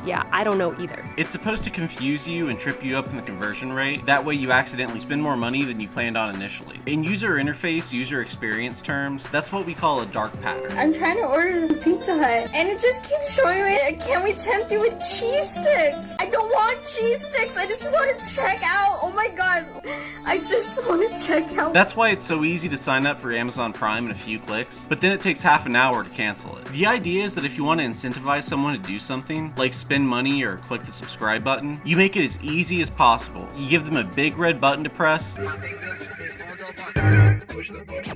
Yeah, I don't know either. It's supposed to confuse you and trip you up in the conversion rate. That way you accidentally spend more money than you planned on initially. In user interface, user experience terms, that's what we call a dark pattern. I'm trying to order the Pizza Hut, and it just keeps showing me, can we tempt you with cheese sticks? I don't want cheese sticks, I just want to check out. Oh my god, I just want to check out. That's why it's so easy to sign up for Amazon Prime in a few clicks, but then it takes half an hour to cancel it. The idea is that if you want to incentivize someone to do something, like spend money or click the subscribe button, you make it as easy as possible. You give them a big red button to press,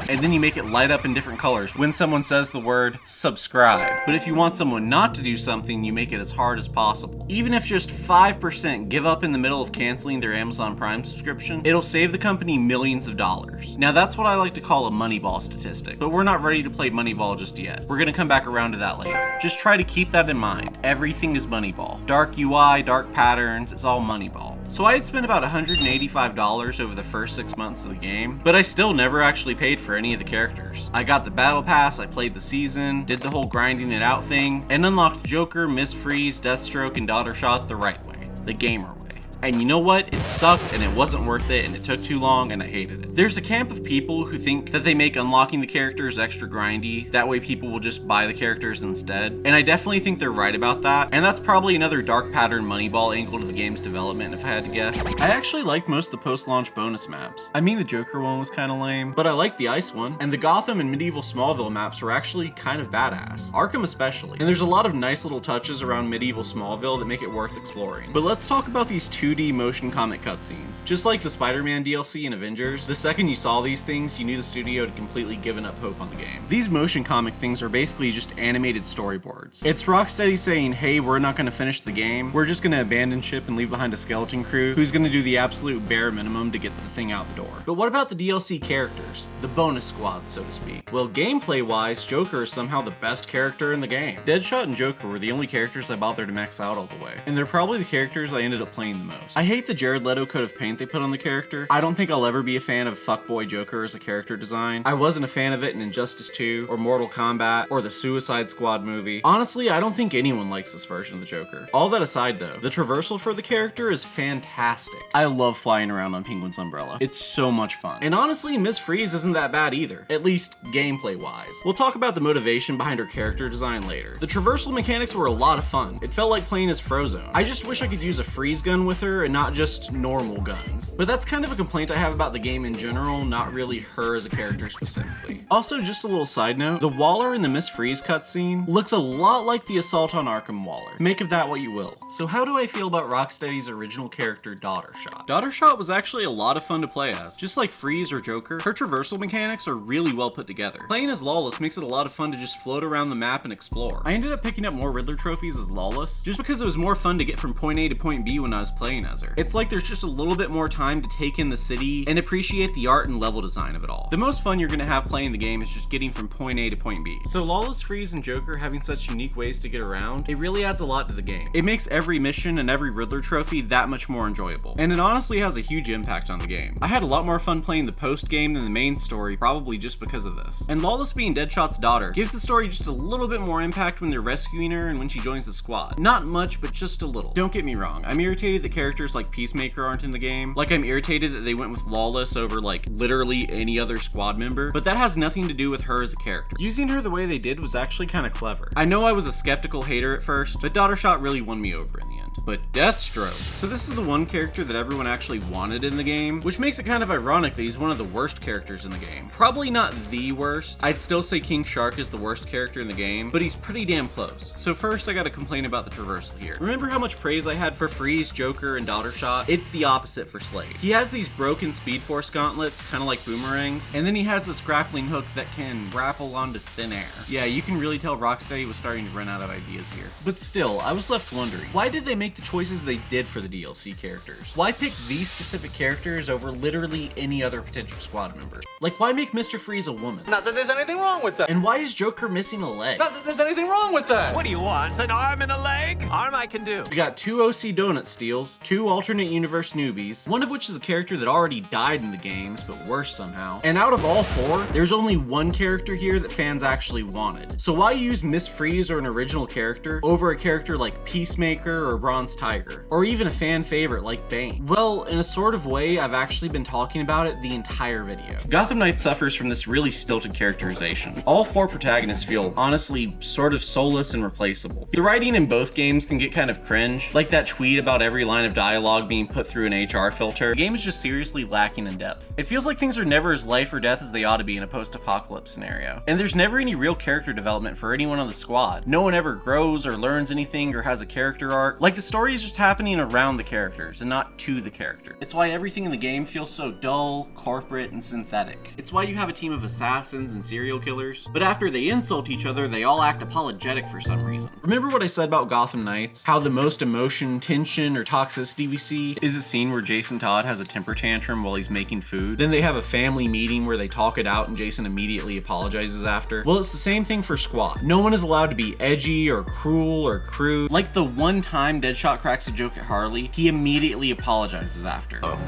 and then you make it light up in different colors when someone says the word subscribe. But if you want someone not to do something, you make it as hard as possible. Even if just 5% give up in the middle of canceling their Amazon Prime subscription, it'll save the company millions of dollars. Now that's what I like to call a Moneyball statistic, but we're not ready to play Moneyball just yet. We're gonna come back around to that later. Just try to keep that in mind. Everything is Moneyball. Dark UI, dark patterns, it's all Moneyball. So I had spent about $185 over the first 6 months of the game, but I still never actually paid for any of the characters. I got the battle pass, I played the season, did the whole grinding it out thing, and unlocked Joker, Miss Freeze, Deathstroke, and Daughtershot the right way, the gamer way. And you know what? It sucked and it wasn't worth it and it took too long and I hated it. There's a camp of people who think that they make unlocking the characters extra grindy, that way people will just buy the characters instead. And I definitely think they're right about that, and that's probably another dark pattern Moneyball angle to the game's development if I had to guess. I actually liked most of the post-launch bonus maps. I mean, the Joker one was kind of lame, but I liked the Ice one, and the Gotham and Medieval Smallville maps were actually kind of badass. Arkham especially. And there's a lot of nice little touches around Medieval Smallville that make it worth exploring. But let's talk about these 2D motion comic cutscenes. Just like the Spider-Man DLC in Avengers, the second you saw these things, you knew the studio had completely given up hope on the game. These motion comic things are basically just animated storyboards. It's Rocksteady saying, hey, we're not going to finish the game, we're just going to abandon ship and leave behind a skeleton crew who's going to do the absolute bare minimum to get the thing out the door. But what about the DLC characters? The bonus squad, so to speak. Well, gameplay-wise, Joker is somehow the best character in the game. Deadshot and Joker were the only characters I bothered to max out all the way, and they're probably the characters I ended up playing the most. I hate the Jared Leto coat of paint they put on the character. I don't think I'll ever be a fan of fuckboy Joker as a character design. I wasn't a fan of it in Injustice 2, or Mortal Kombat, or the Suicide Squad movie. Honestly, I don't think anyone likes this version of the Joker. All that aside though, the traversal for the character is fantastic. I love flying around on Penguin's umbrella. It's so much fun. And honestly, Miss Freeze isn't that bad either, at least gameplay wise. We'll talk about the motivation behind her character design later. The traversal mechanics were a lot of fun. It felt like playing as Frozone. I just wish I could use a freeze gun with her and not just normal guns. But that's kind of a complaint I have about the game in general, not really her as a character specifically. Also, just a little side note, the Waller in the Miss Freeze cutscene looks a lot like the Assault on Arkham Waller. Make of that what you will. So how do I feel about Rocksteady's original character, Daughtershot? Daughtershot was actually a lot of fun to play as. Just like Freeze or Joker, her traversal mechanics are really well put together. Playing as Lawless makes it a lot of fun to just float around the map and explore. I ended up picking up more Riddler trophies as Lawless, just because it was more fun to get from point A to point B when I was playing as her. It's like there's just a little bit more time to take in the city and appreciate the art and level design of it all. The most fun you're gonna have playing the game is just getting from point A to point B. So Lawless, Freeze, and Joker having such unique ways to get around, it really adds a lot to the game. It makes every mission and every Riddler trophy that much more enjoyable. And it honestly has a huge impact on the game. I had a lot more fun playing the post game than the main story, probably just because of this. And Lawless being Deadshot's daughter gives the story just a little bit more impact when they're rescuing her and when she joins the squad. Not much, but just a little. Don't get me wrong, I'm irritated that characters characters like Peacemaker aren't in the game. Like, I'm irritated that they went with Lawless over like literally any other squad member, but that has nothing to do with her as a character. Using her the way they did was actually kind of clever. I know I was a skeptical hater at first, but Daughtershot really won me over in the end. But Deathstroke. So this is the one character that everyone actually wanted in the game, which makes it kind of ironic that he's one of the worst characters in the game. Probably not the worst. I'd still say King Shark is the worst character in the game, but he's pretty damn close. So first I gotta complain about the traversal here. Remember how much praise I had for Freeze, Joker, and Daughtershot? It's the opposite for Slade. He has these broken Speed Force gauntlets, kind of like boomerangs, and then he has this grappling hook that can grapple onto thin air. Yeah, you can really tell Rocksteady was starting to run out of ideas here. But still, I was left wondering, why did they make the choices they did for the DLC characters? Why pick these specific characters over literally any other potential squad members? Like, why make Mr. Freeze a woman? Not that there's anything wrong with that. And why is Joker missing a leg? Not that there's anything wrong with that. What do you want? An arm and a leg? Arm I can do. We got 2 OC Donut steals, 2 alternate universe newbies, one of which is a character that already died in the games, but worse somehow. And out of all 4, there's only one character here that fans actually wanted. So why use Miss Freeze or an original character over a character like Peacemaker or Bronze Tiger? Or even a fan favorite like Bane? Well, in a sort of way, I've actually been talking about it the entire video. Gotham Knight suffers from this really stilted characterization. All 4 protagonists feel, honestly, sort of soulless and replaceable. The writing in both games can get kind of cringe, like that tweet about every line of dialogue being put through an HR filter. The game is just seriously lacking in depth. It feels like things are never as life or death as they ought to be in a post-apocalypse scenario. And there's never any real character development for anyone on the squad. No one ever grows or learns anything or has a character arc. Like, the story is just happening around the characters and not to the character. It's why everything in the game feels so dull, corporate, and synthetic. It's why you have a team of assassins and serial killers, but after they insult each other, they all act apologetic for some reason. Remember what I said about Gotham Knights? How the most emotion, tension, or toxicity we see is a scene where Jason Todd has a temper tantrum while he's making food. Then they have a family meeting where they talk it out and Jason immediately apologizes after. Well, it's the same thing for Squad. No one is allowed to be edgy or cruel or crude. Like the one time Deadshot cracks a joke at Harley, he immediately apologizes after. Oh,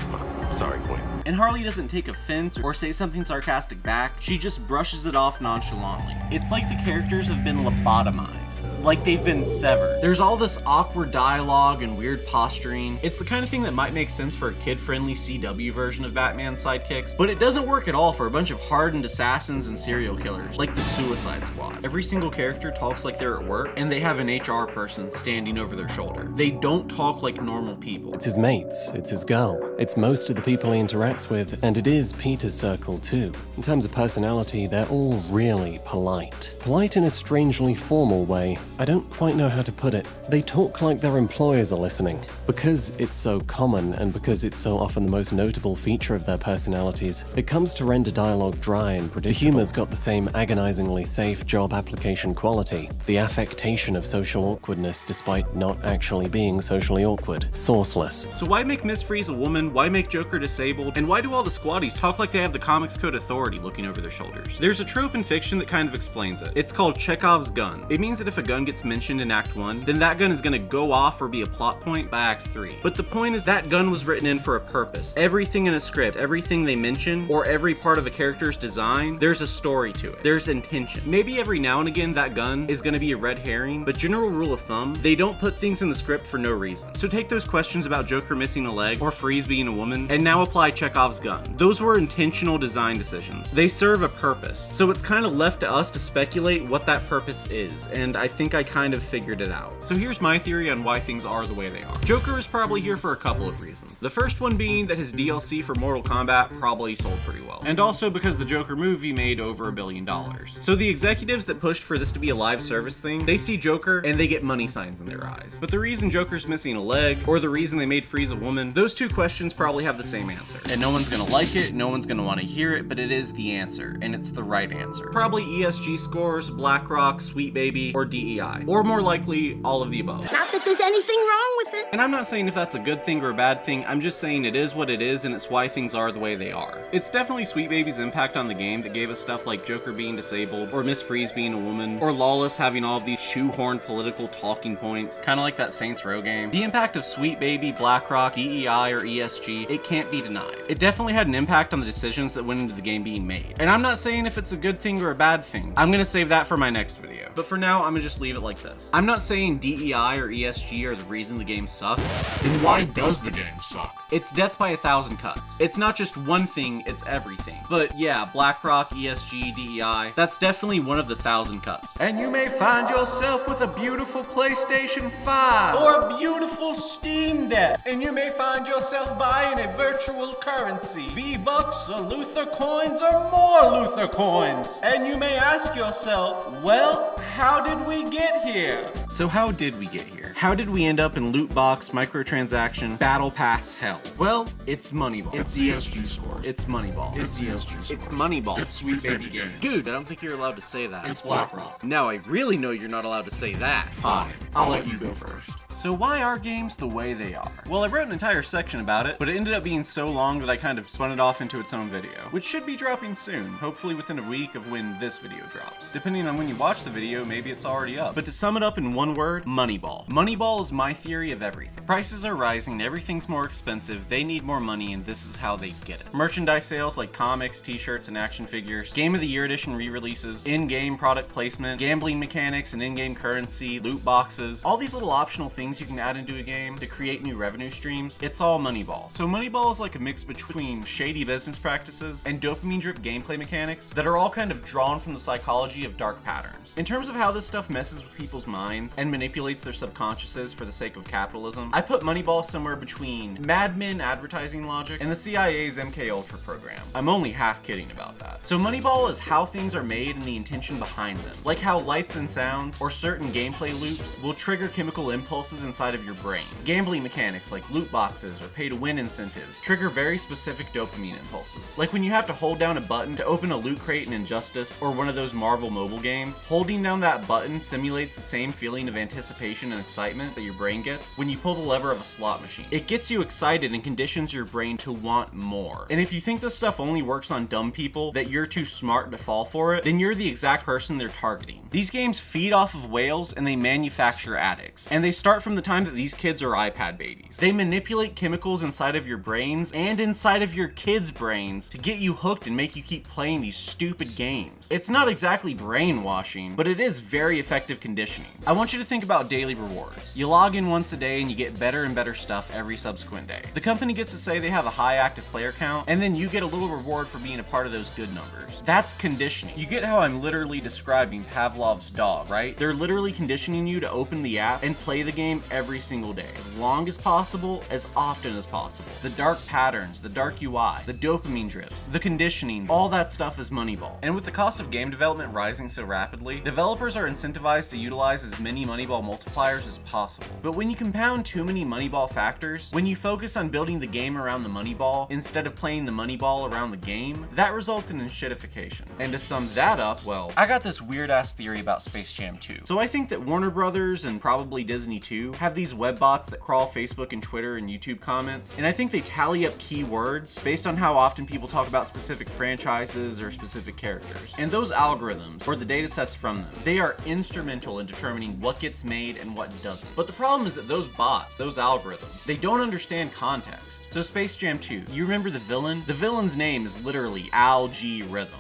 sorry, Quinn. And Harley doesn't take offense or say something sarcastic back, she just brushes it off nonchalantly. It's like the characters have been lobotomized, like they've been severed. There's all this awkward dialogue and weird posturing. It's the kind of thing that might make sense for a kid-friendly CW version of Batman's sidekicks, but it doesn't work at all for a bunch of hardened assassins and serial killers, like the Suicide Squad. Every single character talks like they're at work, and they have an HR person standing over their shoulder. They don't talk like normal people. It's his mates, it's his girl, it's most of the people he interacts with, and it is Peter's circle too. In terms of personality, they're all really polite. Polite in a strangely formal way. I don't quite know how to put it. They talk like their employers are listening. Because it's so common, and because it's so often the most notable feature of their personalities, it comes to render dialogue dry and predictable. The humor's got the same agonizingly safe job application quality, the affectation of social awkwardness despite not actually being socially awkward. Sourceless. So why make Miss Freeze a woman? Why make Joker disabled? And why do all the squaddies talk like they have the Comics Code Authority looking over their shoulders? There's a trope in fiction that kind of explains it. It's called Chekhov's gun. It means that if a gun gets mentioned in Act 1, then that gun is going to go off or be a plot point by Act 3. But the point is that gun was written in for a purpose. Everything in a script, everything they mention, or every part of a character's design, there's a story to it. There's intention. Maybe every now and again that gun is going to be a red herring, but general rule of thumb, they don't put things in the script for no reason. So take those questions about Joker missing a leg or Freeze being a woman, and now apply Chekhov's gun. Those were intentional design decisions. They serve a purpose. So it's kind of left to us to speculate what that purpose is, and I think I kind of figured it out. So here's my theory on why things are the way they are. Joker is probably here for a couple of reasons. The first one being that his DLC for Mortal Kombat probably sold pretty well. And also because the Joker movie made over $1 billion. So the executives that pushed for this to be a live service thing, they see Joker and they get money signs in their eyes. But the reason Joker's missing a leg, or the reason they made Freeze a woman, those two questions probably have the same answer. And no one's gonna like it, no one's gonna want to hear it, but it is the answer, and it's the right answer. Probably ESG scores, BlackRock, Sweet Baby, or DEI. Or more likely, all of the above. Not that there's anything wrong with it. And I'm not saying if that's a good thing or a bad thing, I'm just saying it is what it is, and it's why things are the way they are. It's definitely Sweet Baby's impact on the game that gave us stuff like Joker being disabled, or Miss Freeze being a woman, or Lawless having all of these shoehorned political talking points, kind of like that Saints Row game. The impact of Sweet Baby, BlackRock, DEI, or ESG, it can't be denied. It definitely had an impact on the decisions that went into the game being made. And I'm not saying if it's a good thing or a bad thing. I'm gonna save that for my next video. But for now, I'm gonna just leave it like this. I'm not saying DEI or ESG are the reason the game sucks. Then why does the game suck? It's death by 1,000 cuts. It's not just one thing, it's everything. But yeah, BlackRock, ESG, DEI, that's definitely one of the 1,000 cuts. And you may find yourself with a beautiful PlayStation 5 or a beautiful Steam Deck. And you may find yourself buying a virtual currency, V-Bucks or Luther coins or more Luther coins. And you may ask yourself, well, how did we get here? So how did we get here? How did we end up in loot box, microtransaction, battle pass hell? Well, it's Moneyball. It's ESG score. It's Moneyball. It's ESG score. It's Moneyball. It's Sweet Baby Games. Dude, I don't think you're allowed to say that. It's BlackRock. Now I really know you're not allowed to say that. Fine, I'll let you go first. So why are games the way they are? Well, I wrote an entire section about it, but it ended up being so long that I kind of spun it off into its own video, which should be dropping soon, hopefully within a week of when this video drops. Depending on when you watch the video, maybe it's already up. But to sum it up in one word, Moneyball. Moneyball is my theory of everything. Prices are rising, everything's more expensive, they need more money, and this is how they get it. Merchandise sales like comics, t-shirts, and action figures, Game of the Year edition re-releases, in-game product placement, gambling mechanics and in-game currency, loot boxes, all these little optional things you can add into a game to create new revenue streams, it's all Moneyball. So Moneyball is like a mix between shady business practices and dopamine drip gameplay mechanics that are all kind of drawn from the psychology of dark patterns. In terms of how this stuff messes with people's minds and manipulates their subconsciouses for the sake of capitalism, I put Moneyball somewhere between Mad Men advertising logic and the CIA's MK Ultra program. I'm only half kidding about that. So Moneyball is how things are made and the intention behind them. Like how lights and sounds or certain gameplay loops will trigger chemical impulses inside of your brain. Gambling mechanics like loot boxes or pay to win incentives trigger very specific dopamine impulses. Like when you have to hold down a button to open a loot crate in Injustice or one of those Marvel mobile games, holding down that button simulates the same feeling of anticipation and excitement that your brain gets when you pull the lever of a slot machine. It gets you excited and conditions your brain to want more. And if you think this stuff only works on dumb people, that you're too smart to fall for it, then you're the exact person they're targeting. These games feed off of whales and they manufacture addicts. And they start from the time that these kids are iPad babies. They manipulate chemicals inside of your brains and inside of your kids' brains to get you hooked and make you keep playing these stupid games. It's not exactly brainwashing, but it is very effective conditioning. I want you to think about daily rewards. You log in once a day and you get better and better stuff every subsequent day. The company gets to say they have a high active player count, and then you get a little reward for being a part of those good numbers. That's conditioning. You get how I'm literally describing Pavlov's dog, right? They're literally conditioning you to open the app and play the game every single day. As long as possible, as often as possible. The dark patterns, the dark UI, the dopamine drips, the conditioning, all that stuff is Moneyball. And with the cost of game development rising so rapidly, developers are incentivized to utilize as many Moneyball multipliers as possible. But when you compound too many Moneyball factors, when you focus on building the game around the Moneyball instead of playing the Moneyball around the game, that results in Enshittification. And to sum that up, well, I got this weird ass theory about Space Jam 2. So I think that Warner Brothers and probably Disney too have these web bots that crawl Facebook and Twitter and YouTube comments, and I think they tally up keywords based on how often people talk about specific franchises or specific characters. And those algorithms, or the data sets from them, they are instrumental in determining what gets made and what doesn't. But the problem is that those bots, those algorithms, they don't understand context. So Space Jam 2, you remember the villain? The villain's name is literally Algorithm.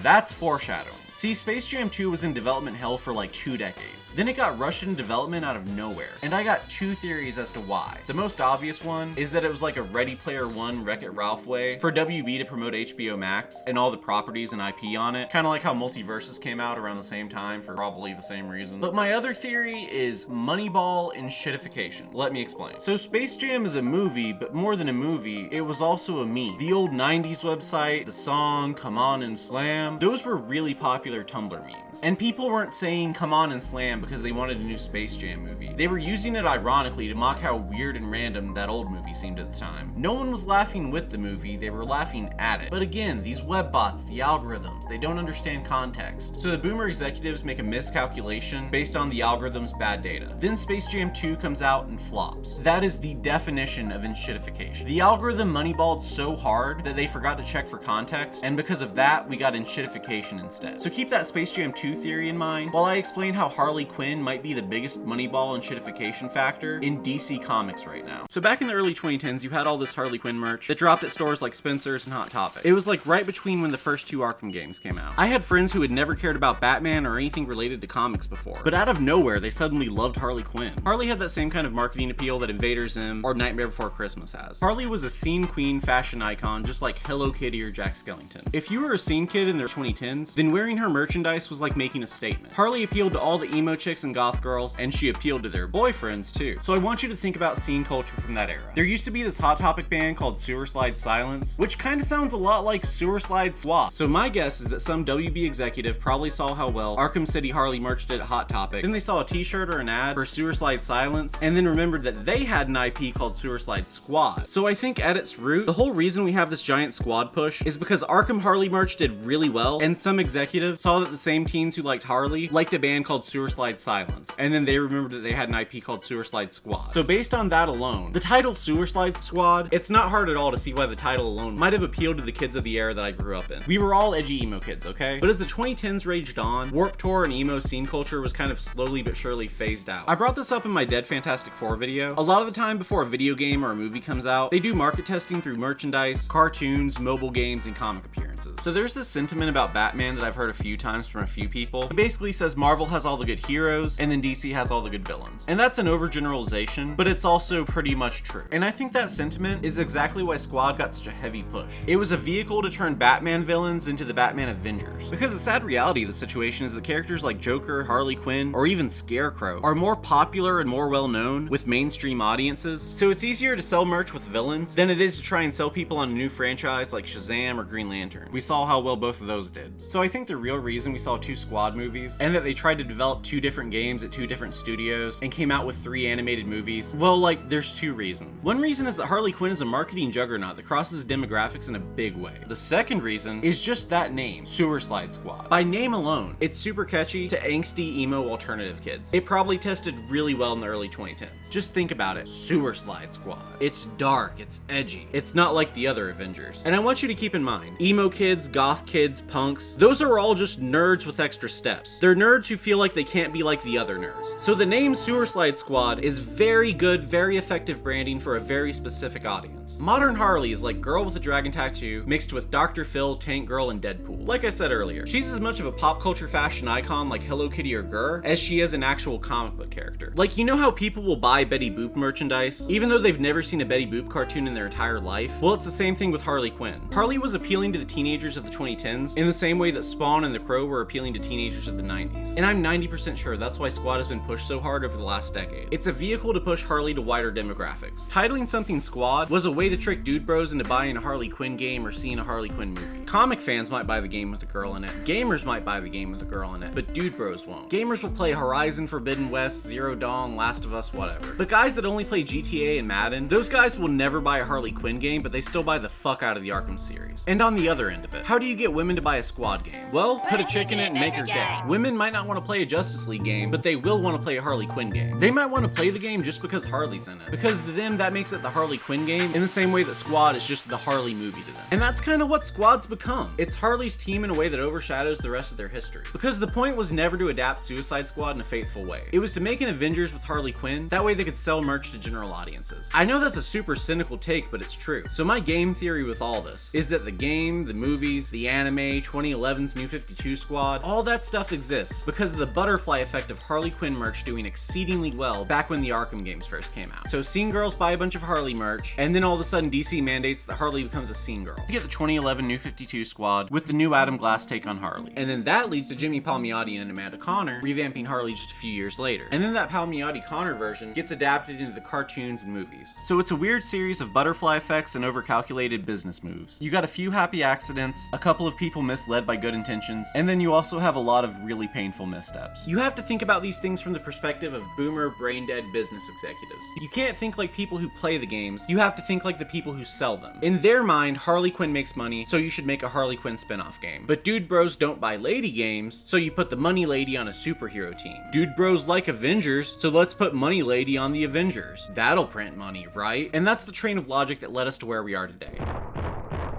That's foreshadowing. See, Space Jam 2 was in development hell for like 2 decades. Then it got rushed into development out of nowhere. And I got 2 theories as to why. The most obvious one is that it was like a Ready Player One Wreck-It Ralph way for WB to promote HBO Max and all the properties and IP on it. Kind of like how Multiversus came out around the same time for probably the same reason. But my other theory is Moneyball Enshittification. Let me explain. So Space Jam is a movie, but more than a movie, it was also a meme. The old 90s website, the song, Come On and Slam, those were really popular Tumblr memes. And people weren't saying Come On and Slam because they wanted a new Space Jam movie. They were using it ironically to mock how weird and random that old movie seemed at the time. No one was laughing with the movie, they were laughing at it. But again, these web bots, the algorithms, they don't understand context. So the boomer executives make a miscalculation based on the algorithm's bad data. Then Space Jam 2 comes out and flops. That is the definition of Enshittification. The algorithm moneyballed so hard that they forgot to check for context, and because of that, we got Enshittification instead. So keep that Space Jam 2 2 theory in mind while I explain how Harley Quinn might be the biggest Moneyball and Enshittification factor in DC Comics right now. So back in the early 2010s, you had all this Harley Quinn merch that dropped at stores like Spencer's and Hot Topic. It was like right between when the first 2 Arkham games came out. I had friends who had never cared about Batman or anything related to comics before, but out of nowhere, they suddenly loved Harley Quinn. Harley had that same kind of marketing appeal that Invader Zim or Nightmare Before Christmas has. Harley was a scene queen fashion icon just like Hello Kitty or Jack Skellington. If you were a scene kid in the 2010s, then wearing her merchandise was like making a statement. Harley appealed to all the emo chicks and goth girls, and she appealed to their boyfriends too. So I want you to think about scene culture from that era. There used to be this Hot Topic band called Sewer Slide Silence, which kind of sounds a lot like Sewer Slide Swap. So my guess is that some WB executive probably saw how well Arkham City Harley merched it at Hot Topic, then they saw a t-shirt or an ad for Sewer Slide Silence, and then remembered that they had an IP called Sewer Slide Squad. So I think at its root, the whole reason we have this giant squad push is because Arkham Harley merch did really well, and some executive saw that the same teens who liked Harley liked a band called Sewer Slide Silence, and then they remembered that they had an IP called Sewer Slide Squad. So based on that alone, the title Sewer Slide Squad, it's not hard at all to see why the title alone might have appealed to the kids of the era that I grew up in. We were all edgy emo kids, okay? But as the 2010s raged on, Warped Tour and emo scene culture was kind of slowly but surely phased out. I brought this up in my Dead Fantastic Four video. A lot of the time before a video game or a movie comes out, they do market testing through merchandise, cartoons, mobile games, and comic appearances. So there's this sentiment about Batman that I've heard a few times from a few people. It basically says Marvel has all the good heroes, and then DC has all the good villains. And that's an overgeneralization, but it's also pretty much true. And I think that sentiment is exactly why Squad got such a heavy push. It was a vehicle to turn Batman villains into the Batman Avengers. Because the sad reality of the situation is that characters like Joker, Harley Quinn, or even Scarecrow are more popular and more well known with mainstream audiences, so it's easier to sell merch with villains than it is to try and sell people on a new franchise like Shazam or Green Lantern. We saw how well both of those did. So I think the real reason we saw 2 Squad movies, and that they tried to develop 2 different games at 2 different studios, and came out with 3 animated movies, well, like, there's 2 reasons. One reason is that Harley Quinn is a marketing juggernaut that crosses demographics in a big way. The second reason is just that name, Sewer Slide Squad. By name alone, it's super catchy to angsty emo alternative kids. It probably tested really well in the early 2010s. Just think about it. Sewer Slide Squad. It's dark, it's edgy. It's not like the other Avengers. And I want you to keep in mind, emo kids, goth kids, punks, those are all just nerds with extra steps. They're nerds who feel like they can't be like the other nerds. So the name Sewer Slide Squad is very good, very effective branding for a very specific audience. Modern Harley is like girl with a dragon tattoo mixed with Dr. Phil, Tank Girl, and Deadpool. Like I said earlier, she's as much of a pop culture fashion icon like Hello Kitty or Gurr as she is an actual comic book character. Like, you know how people will buy Betty Boop merchandise even though they've never seen a Betty Boop cartoon in their entire life? Well, it's the same thing with Harley Quinn. Harley was appealing to the teenagers of the 2010s in the same way that Spawn and The Crow were appealing to teenagers of the 90s. And I'm 90% sure that's why Squad has been pushed so hard over the last decade. It's a vehicle to push Harley to wider demographics. Titling something Squad was a way to trick dude bros into buying a Harley Quinn game or seeing a Harley Quinn movie. Comic fans might buy the game with a girl in it. Gamers might buy the game with a girl in it, but dude bros won't. Gamers will play Horizon, Forbidden West, Zero Dawn, Last of Us, whatever. But guys that only play GTA and Madden, those guys will never buy a Harley Quinn game, but they still buy the fuck out of the Arkham series. And on the other end of it, how do you get women to buy a Squad game? Well, put a chick in it and make her gay. Women might not want to play a Justice League game, but they will want to play a Harley Quinn game. They might want to play the game just because Harley's in it. Because to them, that makes it the Harley Quinn game in the same way that Squad is just the Harley movie to them. And that's kind of what Squad's become. It's Harley's team in a way that overshadows the rest of their history. Because the point was never to adapt Suicide Squad in a faithful way. It was to make an Avengers with Harley Quinn, that way they could sell merch to general audiences. I know that's a super cynical take, but it's true. So my game theory with all this is that the game, the movies, the anime, 2011's New 52 Squad, all that stuff exists because of the butterfly effect of Harley Quinn merch doing exceedingly well back when the Arkham games first came out. So scene girls buy a bunch of Harley merch, and then all of a sudden DC mandates that Harley becomes a scene girl. You get the 2011 New 52 Squad with the new Adam Glass take on Harley. And then that leads to Jimmy Palmiotti and Amanda Conner revamping Harley just a few years later. And then that Palmiotti-Conner version gets adapted into the cartoons and movies. So it's a weird series of butterfly effects and overcalculated business moves. You got a few happy accidents, a couple of people misled by good intentions, and then you also have a lot of really painful missteps. You have to think about these things from the perspective of boomer, brain-dead business executives. You can't think like people who play the games, you have to think like the people who sell them. In their mind, Harley Quinn makes money, so you should make a Harley Quinn spin-off game. But dude bros don't buy lady games, so you put the money lady on a superhero team. Dude bros like Avengers, so let's put money lady on the Avengers. That'll print money, right? And that's the train of logic that led us to where we are today.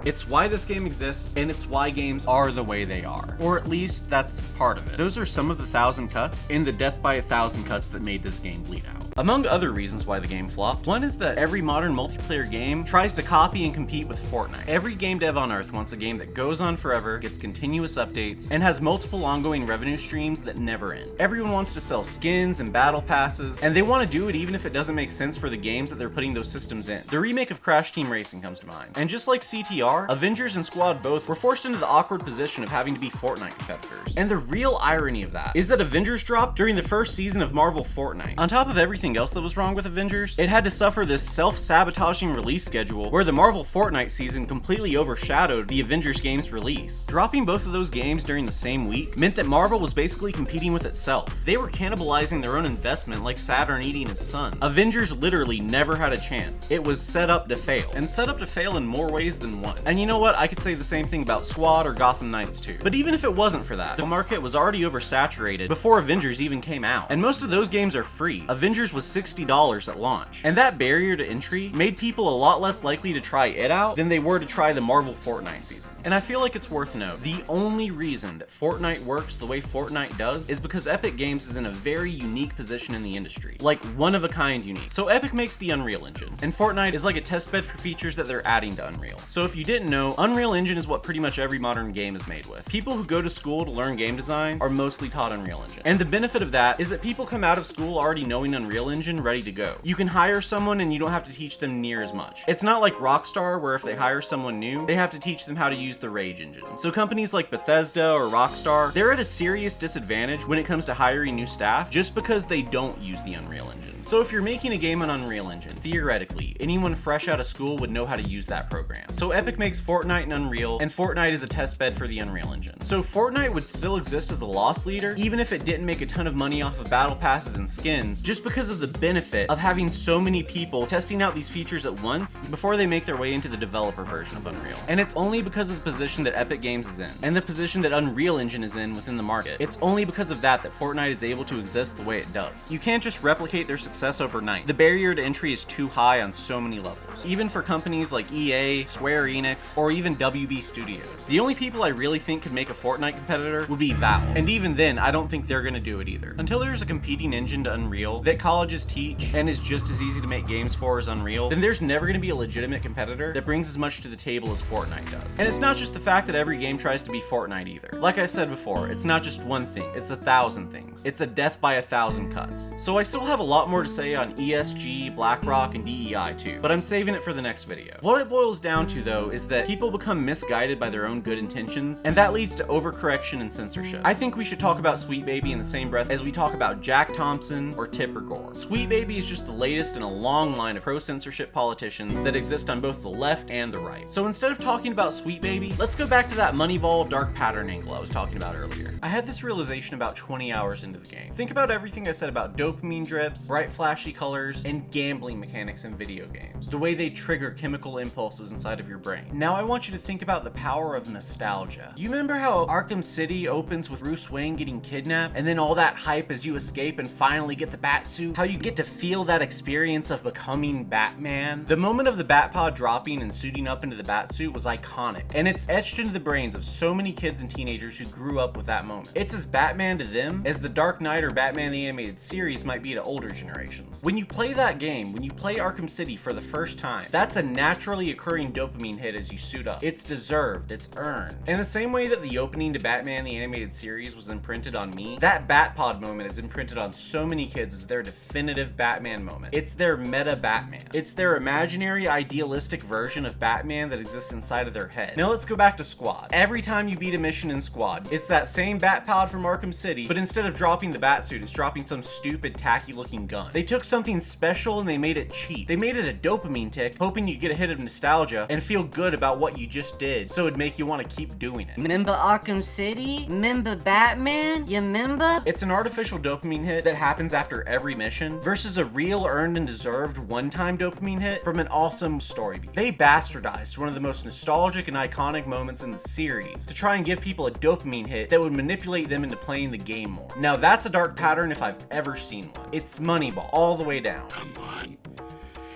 It's why this game exists, and it's why games are the way they are. Or at least, that's part of it. Those are some of the 1,000 cuts and the death by 1,000 cuts that made this game bleed out. Among other reasons why the game flopped, one is that every modern multiplayer game tries to copy and compete with Fortnite. Every game dev on Earth wants a game that goes on forever, gets continuous updates, and has multiple ongoing revenue streams that never end. Everyone wants to sell skins and battle passes, and they want to do it even if it doesn't make sense for the games that they're putting those systems in. The remake of Crash Team Racing comes to mind. And just like CTR, Avengers and Squad both were forced into the awkward position of having to be Fortnite competitors. And the real irony of that is that Avengers dropped during the first season of Marvel Fortnite. On top of everything else that was wrong with Avengers, it had to suffer this self-sabotaging release schedule where the Marvel Fortnite season completely overshadowed the Avengers game's release. Dropping both of those games during the same week meant that Marvel was basically competing with itself. They were cannibalizing their own investment like Saturn eating its son. Avengers literally never had a chance. It was set up to fail, and set up to fail in more ways than one. And you know what? I could say the same thing about Squad or Gotham Knights too. But even if it wasn't for that, the market was already oversaturated before Avengers even came out. And most of those games are free. Avengers was $60 at launch. And that barrier to entry made people a lot less likely to try it out than they were to try the Marvel Fortnite season. And I feel like it's worth note, the only reason that Fortnite works the way Fortnite does is because Epic Games is in a very unique position in the industry. Like one of a kind unique. So Epic makes the Unreal Engine, and Fortnite is like a testbed for features that they're adding to Unreal. So if you didn't know, Unreal Engine is what pretty much every modern game is made with. People who go to school to learn game design are mostly taught Unreal Engine. And the benefit of that is that people come out of school already knowing Unreal Engine, ready to go. You can hire someone and you don't have to teach them near as much. It's not like Rockstar where if they hire someone new, they have to teach them how to use the Rage engine. So companies like Bethesda or Rockstar, they're at a serious disadvantage when it comes to hiring new staff just because they don't use the Unreal Engine. So if you're making a game on Unreal Engine, theoretically, anyone fresh out of school would know how to use that program. So Epic makes Fortnite and Unreal, and Fortnite is a testbed for the Unreal Engine. So Fortnite would still exist as a loss leader, even if it didn't make a ton of money off of battle passes and skins, just because of the benefit of having so many people testing out these features at once before they make their way into the developer version of Unreal. And it's only because of the position that Epic Games is in, and the position that Unreal Engine is in within the market. It's only because of that Fortnite is able to exist the way it does. You can't just replicate their success overnight. The barrier to entry is too high on so many levels. Even for companies like EA, Square Enix, or even WB Studios. The only people I really think could make a Fortnite competitor would be Valve. And even then, I don't think they're gonna do it either. Until there's a competing engine to Unreal that colleges teach and is just as easy to make games for as Unreal, then there's never gonna be a legitimate competitor that brings as much to the table as Fortnite does. And it's not just the fact that every game tries to be Fortnite either. Like I said before, it's not just one thing, it's 1,000 things. It's a death by 1,000 cuts. So I still have a lot more to say on ESG, BlackRock, and DEI too, but I'm saving it for the next video. What it boils down to though is that people become misguided by their own good intentions, and that leads to overcorrection and censorship. I think we should talk about Sweet Baby in the same breath as we talk about Jack Thompson or Tipper Gore. Sweet Baby is just the latest in a long line of pro-censorship politicians that exist on both the left and the right. So instead of talking about Sweet Baby, let's go back to that Moneyball dark pattern angle I was talking about earlier. I had this realization about 20 hours into the game. Think about everything I said about dopamine drips, bright flashy colors, and gambling mechanics in video games. The way they trigger chemical impulses inside of your brain. Now I want you to think about the power of nostalgia. You remember how Arkham City opens with Bruce Wayne getting kidnapped, and then all that hype as you escape and finally get the bat suit? How you get to feel that experience of becoming Batman? The moment of the Batpod dropping and suiting up into the bat suit was iconic, and it's etched into the brains of so many kids and teenagers who grew up with that moment. It's as Batman to them as the Dark Knight or Batman the Animated Series might be to older generations. When you play that game, when you play Arkham City for the first time, that's a naturally occurring dopamine hit as you suit up. It's deserved, it's earned. In the same way that the opening to Batman the Animated Series was imprinted on me, that Batpod moment is imprinted on so many kids as their definitive Batman moment. It's their meta Batman. It's their imaginary idealistic version of Batman that exists inside of their head. Now let's go back to Squad. Every time you beat a mission in Squad, it's that same Batpod from Arkham City, but instead of dropping the Batsuit, it's dropping some stupid tacky looking gun. They took something special and they made it cheap. They made it a dopamine tick, hoping you'd get a hit of nostalgia and feel good about what you just did, so it'd make you want to keep doing it. Remember Arkham City? Remember Batman? You remember? It's an artificial dopamine hit that happens after every mission versus a real earned and deserved one-time dopamine hit from an awesome story beat. They bastardized one of the most nostalgic and iconic moments in the series to try and give people a dopamine hit that would manipulate them into playing the game more. Now that's a dark pattern if I've ever seen one. It's Moneyball all the way down. Come on,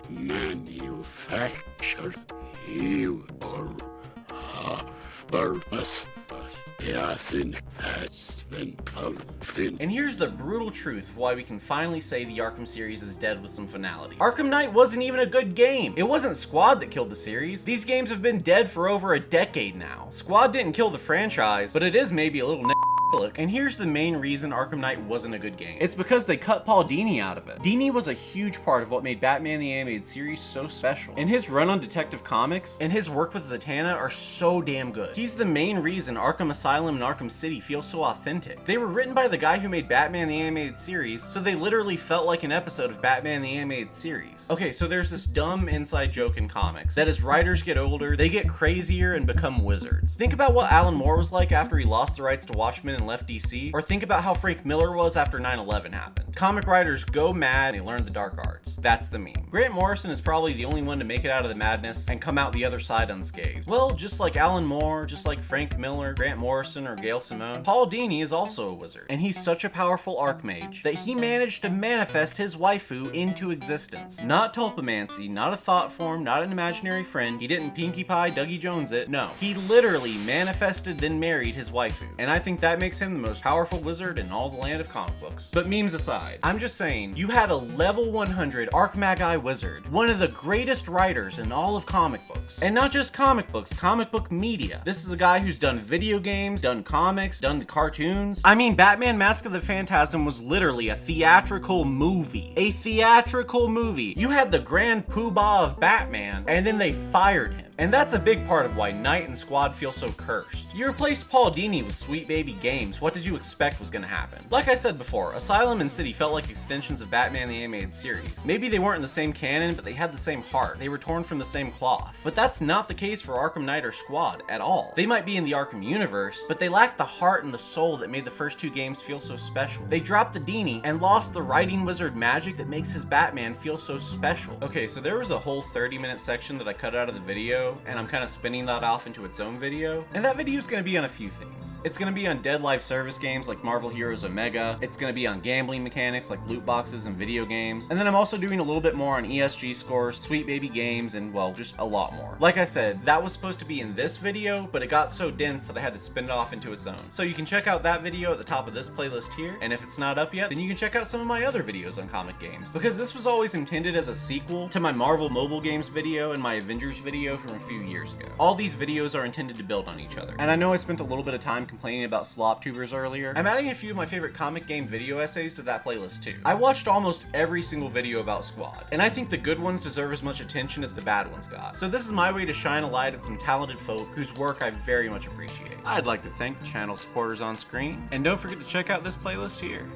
manufacture. You are purpose. Yeah, I think that's been fulfilled. And here's the brutal truth of why we can finally say the Arkham series is dead with some finality. Arkham Knight wasn't even a good game. It wasn't Squad that killed the series. These games have been dead for over a decade now. Squad didn't kill the franchise, but it is maybe a little and here's the main reason Arkham Knight wasn't a good game. It's because they cut Paul Dini out of it. Dini was a huge part of what made Batman the Animated Series so special. And his run on Detective Comics and his work with Zatanna are so damn good. He's the main reason Arkham Asylum and Arkham City feel so authentic. They were written by the guy who made Batman the Animated Series, so they literally felt like an episode of Batman the Animated Series. Okay, so there's this dumb inside joke in comics that as writers get older, they get crazier and become wizards. Think about what Alan Moore was like after he lost the rights to Watchmen and left DC, or think about how Frank Miller was after 9/11 happened. Comic writers go mad and they learn the dark arts. That's the meme. Grant Morrison is probably the only one to make it out of the madness and come out the other side unscathed. Well, just like Alan Moore, just like Frank Miller, Grant Morrison, or Gail Simone, Paul Dini is also a wizard, and he's such a powerful Archmage that he managed to manifest his waifu into existence. Not tulpamancy, not a thought form, not an imaginary friend. He didn't Pinkie Pie Dougie Jones it. No, he literally manifested then married his waifu, and I think that makes him the most powerful wizard in all the land of comic books. But memes aside, I'm just saying, you had a level 100 Archmagi wizard, one of the greatest writers in all of comic books. And not just comic books, comic book media. This is a guy who's done video games, done comics, done the cartoons. I mean, Batman Mask of the Phantasm was literally a theatrical movie. A theatrical movie. You had the grand poobah of Batman, and then they fired him. And that's a big part of why Knight and Squad feel so cursed. You replaced Paul Dini with Sweet Baby Games. What did you expect was gonna happen? Like I said before, Asylum and City felt like extensions of Batman the Animated Series. Maybe they weren't in the same canon, but they had the same heart. They were torn from the same cloth. But that's not the case for Arkham Knight or Squad at all. They might be in the Arkham universe, but they lack the heart and the soul that made the first two games feel so special. They dropped the Dini and lost the writing wizard magic that makes his Batman feel so special. Okay, so there was a whole 30-minute section that I cut out of the video, and I'm kind of spinning that off into its own video. And that video is going to be on a few things. It's going to be on dead live service games like Marvel Heroes Omega. It's going to be on gambling mechanics like loot boxes and video games. And then I'm also doing a little bit more on ESG scores, Sweet Baby Games, and well, just a lot more. Like I said, that was supposed to be in this video, but it got so dense that I had to spin it off into its own. So you can check out that video at the top of this playlist here, and if it's not up yet, then you can check out some of my other videos on comic games. Because this was always intended as a sequel to my Marvel mobile games video and my Avengers video from a few years ago. All these videos are intended to build on each other. And I know I spent a little bit of time complaining about Slop tubers earlier. I'm adding a few of my favorite comic game video essays to that playlist too. I watched almost every single video about Squad, and I think the good ones deserve as much attention as the bad ones got. So this is my way to shine a light at some talented folk whose work I very much appreciate. I'd like to thank the channel supporters on screen, and don't forget to check out this playlist here.